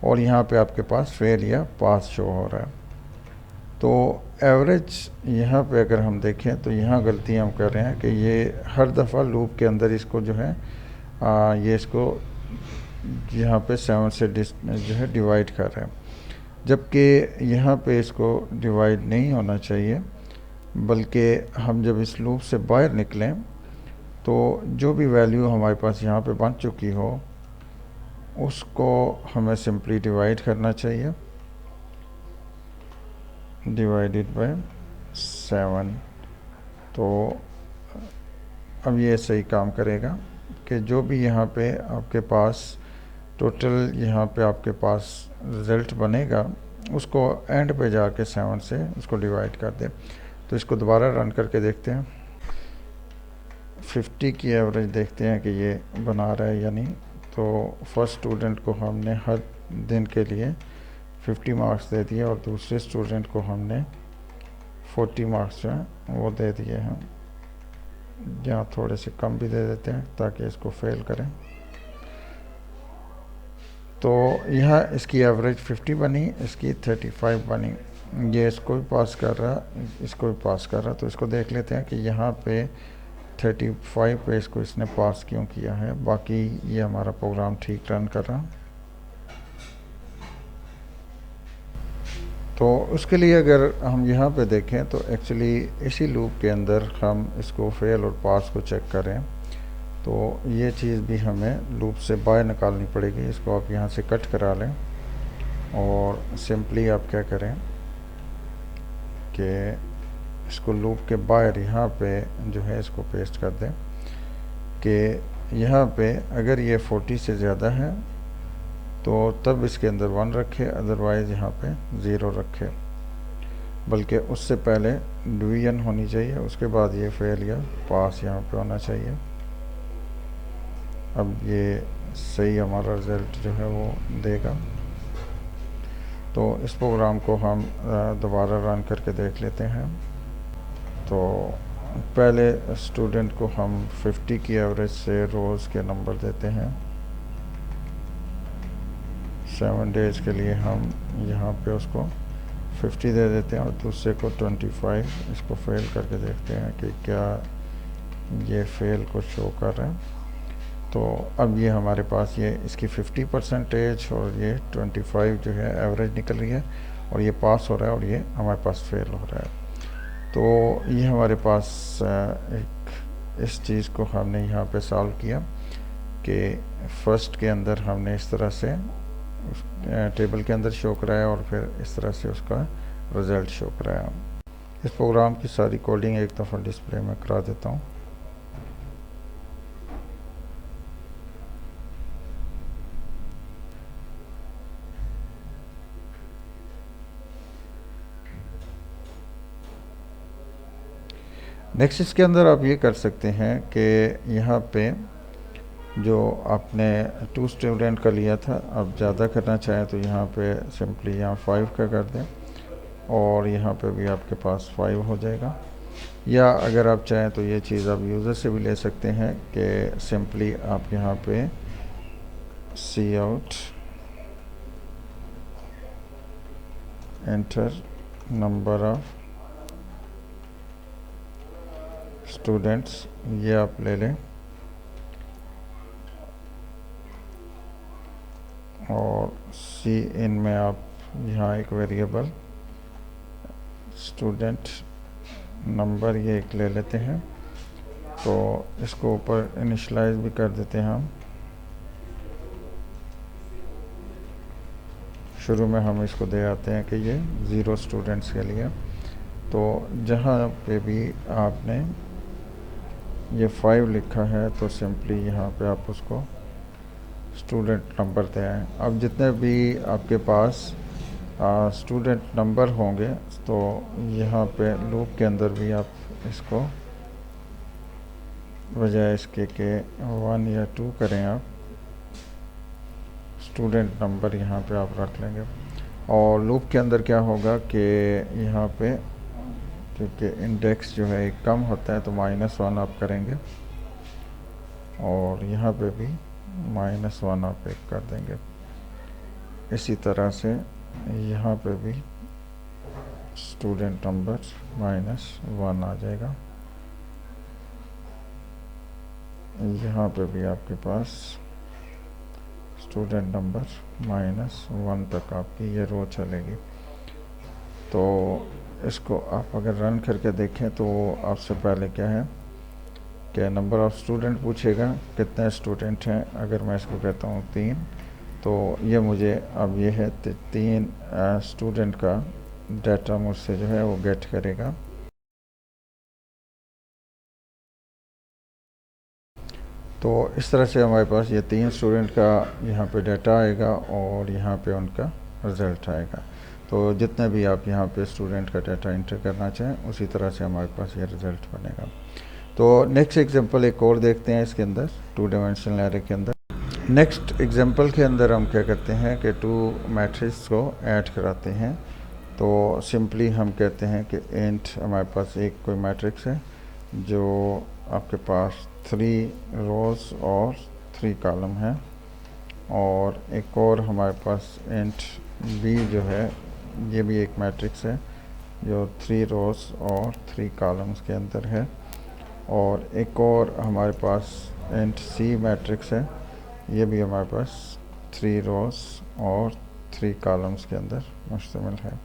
और यहाँ पे आपके पास फेल या पास शो हो रहा है। तो एवरेज यहाँ पे अगर हम देखें तो यहाँ गलती हम कर रहे हैं कि ये हर दफ़ा लूप के अंदर इसको जो है ये इसको यहाँ पे 7 से जो है डिवाइड कर रहे हैं, जबकि यहाँ पे इसको डिवाइड नहीं होना चाहिए, बल्कि हम जब इस लूप से बाहर निकलें तो जो भी वैल्यू हमारे पास यहाँ पे बन चुकी हो उसको हमें सिंपली डिवाइड करना चाहिए, डिवाइडेड बाय 7। तो अब ये सही काम करेगा कि जो भी यहाँ पे आपके पास टोटल यहाँ पे आपके पास रिज़ल्ट बनेगा उसको एंड पे जाके 7 से उसको डिवाइड कर दे। तो इसको दोबारा रन करके देखते हैं, 50 की एवरेज देखते हैं कि ये बना रहा है या नहीं। तो फर्स्ट स्टूडेंट को हमने हर दिन के लिए 50 मार्क्स दे दिए, और दूसरे स्टूडेंट को हमने 40 मार्क्स जो हैं वो दे दिए हैं। यहाँ थोड़े से कम भी दे देते हैं ताकि इसको फेल करें। तो यहाँ इसकी एवरेज 50 बनी, इसकी 35 बनी। ये इसको भी पास कर रहा, इसको भी पास कर रहा। तो इसको देख लेते हैं कि यहाँ पे 35 पे इसको इसने पास क्यों किया है। बाकी ये हमारा प्रोग्राम ठीक रन कर रहा। तो उसके लिए अगर हम यहाँ पे देखें तो एक्चुअली इसी लूप के अंदर हम इसको फेल और पास को चेक करें तो ये चीज़ भी हमें लूप से बाहर निकालनी पड़ेगी। इसको आप यहाँ से कट करा लें और सिंपली आप क्या करें कि इसको लूप के बाहर यहाँ पे जो है इसको पेस्ट कर दें कि यहाँ पे अगर ये 40 से ज़्यादा है तो तब इसके अंदर 1 रखे, अदरवाइज़ यहाँ पे 0 रखे। बल्कि उससे पहले डिवीजन होनी चाहिए, उसके बाद ये फेल या पास यहाँ पे होना चाहिए। अब ये सही हमारा रिज़ल्ट जो है वो देगा। तो इस प्रोग्राम को हम दोबारा रन करके देख लेते हैं। तो पहले स्टूडेंट को हम 50 की एवरेज से रोज़ के नंबर देते हैं। 7 डेज़ के लिए हम यहाँ पे उसको 50 दे देते हैं और दूसरे को 25। इसको फेल करके देखते हैं कि क्या ये फेल को शो कर रहा है। तो अब ये हमारे पास ये इसकी 50% और ये 25 जो है एवरेज निकल रही है और ये पास हो रहा है और ये हमारे पास फेल हो रहा है। तो ये हमारे पास एक इस चीज़ को हमने यहाँ पे सॉल्व किया कि फर्स्ट के अंदर हमने इस तरह से टेबल के अंदर शो कराया और फिर इस तरह से उसका रिज़ल्ट शो कराया। इस प्रोग्राम की सारी कोडिंग एक दफ़ा डिस्प्ले में करा देता हूँ। नेक्स्ट इसके अंदर आप ये कर सकते हैं कि यहाँ पे जो आपने 2 स्टूडेंट का लिया था, अब ज़्यादा करना चाहें तो यहाँ पे सिंपली यहाँ 5 का कर दें और यहाँ पे भी आपके पास 5 हो जाएगा। या अगर आप चाहें तो ये चीज़ आप यूज़र से भी ले सकते हैं कि सिंपली आप यहाँ पे cout enter number of students ये आप ले लें और सी इन में आप यहाँ एक वेरिएबल स्टूडेंट नंबर ये एक ले लेते हैं। तो इसको ऊपर इनिशलाइज भी कर देते हैं हम। शुरू में हम इसको दे आते हैं कि ये 0 स्टूडेंट्स के लिए। तो जहाँ पे भी आपने ये 5 लिखा है तो सिंपली यहाँ पे आप उसको स्टूडेंट नंबर दे आएँ। अब जितने भी आपके पास स्टूडेंट नंबर होंगे तो यहाँ पे लूप के अंदर भी आप इसको बजाय इसके कि 1 या 2 करें, आप स्टूडेंट नंबर यहाँ पे आप रख लेंगे। और लूप के अंदर क्या होगा कि यहाँ पे क्योंकि इंडेक्स जो है एक कम होता है तो -1 आप करेंगे और यहाँ पे भी -1 आप एक कर देंगे। इसी तरह से यहाँ पे भी स्टूडेंट नंबर -1 आ जाएगा। यहाँ पे भी आपके पास स्टूडेंट नंबर -1 तक आपकी ये रो चलेगी। तो इसको आप अगर रन करके देखें तो आपसे पहले क्या है कि नंबर ऑफ़ स्टूडेंट पूछेगा कितने स्टूडेंट हैं। अगर मैं इसको कहता हूँ 3 तो ये मुझे अब ये है 3 स्टूडेंट का डाटा मुझसे जो है वो गेट करेगा। तो इस तरह से हमारे पास ये 3 स्टूडेंट का यहाँ पे डाटा आएगा और यहाँ पे उनका रिज़ल्ट आएगा। तो जितने भी आप यहाँ पे स्टूडेंट का डाटा इंटर करना चाहें उसी तरह से हमारे पास ये रिज़ल्ट बनेगा। तो नेक्स्ट एग्जांपल एक और देखते हैं इसके अंदर 2 डायमेंशनल एरे के अंदर। नेक्स्ट एग्जांपल के अंदर हम क्या करते हैं कि 2 मैट्रिक्स को ऐड कराते हैं। तो सिंपली हम कहते हैं कि इंट हमारे पास एक कोई मैट्रिक्स है जो आपके पास 3 रोज़ और 3 कॉलम है, और एक और हमारे पास इंट बी जो है ये भी एक मैट्रिक्स है जो 3 रोज़ और 3 कॉलम्स के अंदर है, और एक और हमारे पास इंट सी मैट्रिक्स है, ये भी हमारे पास 3 रोज़ और 3 कॉलम्स के अंदर मुश्तमिल है।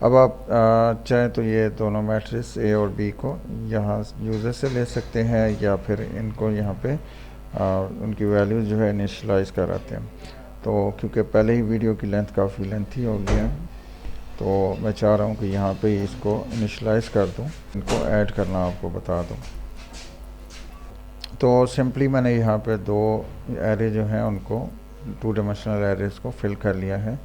अब आप चाहें तो ये दोनों मैट्रिक्स ए और बी को यहाँ यूज़र से ले सकते हैं, या फिर इनको यहाँ पे उनकी वैल्यूज़ जो है इनिशलाइज़ कराते हैं। तो क्योंकि पहले ही वीडियो की लेंथ काफ़ी लेंथी हो गई है, तो मैं चाह रहा हूँ कि यहाँ पे इसको इनिशलाइज़ कर दूँ, इनको ऐड करना आपको बता दूँ। तो सिंपली मैंने यहाँ पे 2 एरे जो हैं उनको 2 डायमेंशनल एरेज़ को फिल कर लिया है।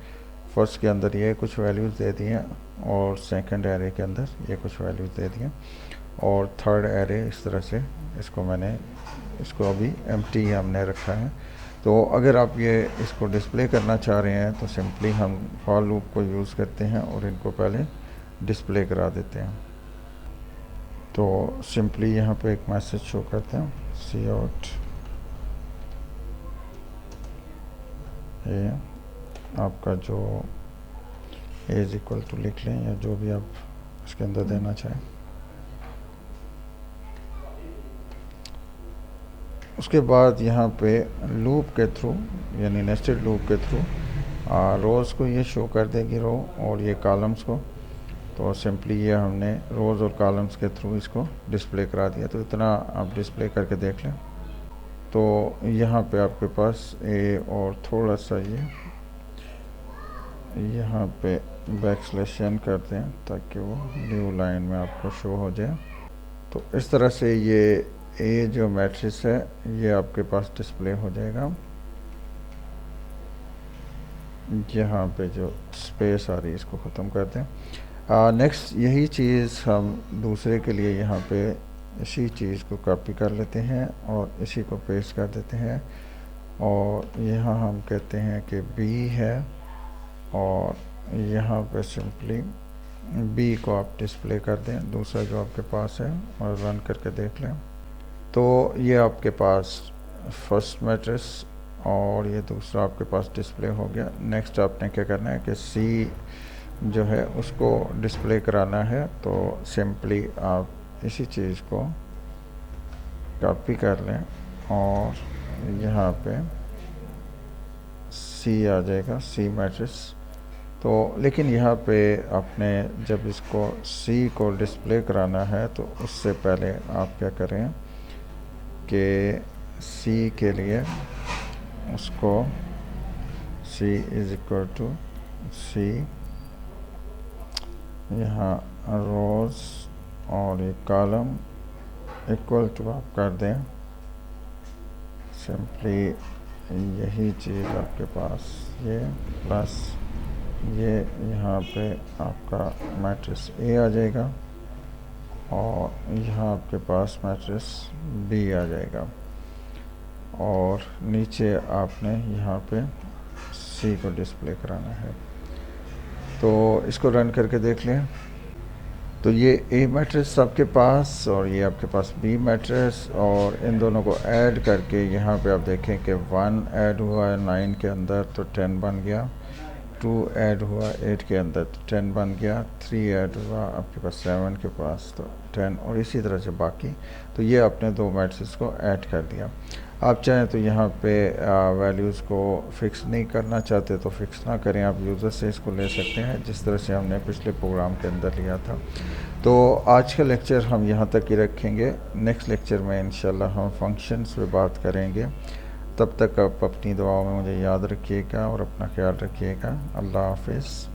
फर्स्ट के अंदर ये कुछ वैल्यूज़ दे दी हैं, और सेकंड एरे के अंदर ये कुछ वैल्यूज़ दे दी हैं, और थर्ड एरे इस तरह से इसको अभी एम्प्टी हमने रखा है। तो अगर आप ये इसको डिस्प्ले करना चाह रहे हैं तो सिंपली हम फॉर लूप को यूज़ करते हैं और इनको पहले डिस्प्ले करा देते हैं। तो सिंपली यहाँ पे एक मैसेज शो करते हैं, सी आउट ये आपका जो एज इक्वल टू लिख लें, या जो भी आप इसके अंदर देना चाहें। उसके बाद यहाँ पे लूप के थ्रू, यानी नेस्टेड लूप के थ्रू रोज़ को ये शो कर देगी रो, और ये कॉलम्स को। तो सिंपली ये हमने रोज़ और कॉलम्स के थ्रू इसको डिस्प्ले करा दिया। तो इतना आप डिस्प्ले करके देख लें। तो यहाँ पे आपके पास ए और थोड़ा सा ये यहाँ पे बैकस्लैश n करते हैं ताकि वो न्यू लाइन में आपको शो हो जाए। तो इस तरह से ये ए जो मैट्रिक्स है ये आपके पास डिस्प्ले हो जाएगा। यहाँ पे जो स्पेस आ रही है इसको ख़त्म करते हैं। नेक्स्ट यही चीज़ हम दूसरे के लिए यहाँ पे इसी चीज़ को कॉपी कर लेते हैं और इसी को पेस्ट कर देते हैं, और यहाँ हम कहते हैं कि बी है, और यहाँ पे सिंपली बी को आप डिस्प्ले कर दें दूसरा जो आपके पास है, और रन करके देख लें। तो ये आपके पास फर्स्ट मैट्रिक्स और ये दूसरा आपके पास डिस्प्ले हो गया। नेक्स्ट आपने क्या करना है कि सी जो है उसको डिस्प्ले कराना है। तो सिंपली आप इसी चीज़ को कॉपी कर लें और यहाँ पे सी आ जाएगा, सी मैट्रिक्स। तो लेकिन यहाँ पे आपने जब इसको सी को डिस्प्ले कराना है तो उससे पहले आप क्या करें कि सी के लिए उसको सी इज़ इक्वल टू सी, यहाँ रोज़ और एक कॉलम इक्वल टू आप कर दें। सिंपली यही चीज़ आपके पास ये प्लस ये यहाँ पे आपका मैट्रिक्स ए आ जाएगा, और यहाँ आपके पास मैट्रिक्स बी आ जाएगा, और नीचे आपने यहाँ पे सी को डिस्प्ले कराना है। तो इसको रन करके देख लें। तो ये ए मैट्रिक्स आपके पास और ये आपके पास बी मैट्रिक्स, और इन दोनों को ऐड करके यहाँ पे आप देखें कि 1 ऐड हुआ है 9 के अंदर तो 10 बन गया, 2 ऐड हुआ 8 के अंदर तो 10 बन गया, 3 ऐड हुआ आपके पास 7 के पास तो 10, और इसी तरह से बाकी। तो ये आपने 2 मैट्रिक्स को ऐड कर दिया। आप चाहें तो यहाँ पे वैल्यूज़ को फ़िक्स नहीं करना चाहते तो फ़िक्स ना करें, आप यूज़र से इसको ले सकते हैं जिस तरह से हमने पिछले प्रोग्राम के अंदर लिया था। तो आज का लेक्चर हम यहाँ तक ही रखेंगे। नेक्स्ट लेक्चर में इंशाल्लाह हम फंक्शंस पे बात करेंगे। तब तक आप अपनी दुआओं में मुझे याद रखिएगा और अपना ख्याल रखिएगा। अल्लाह हाफिज़।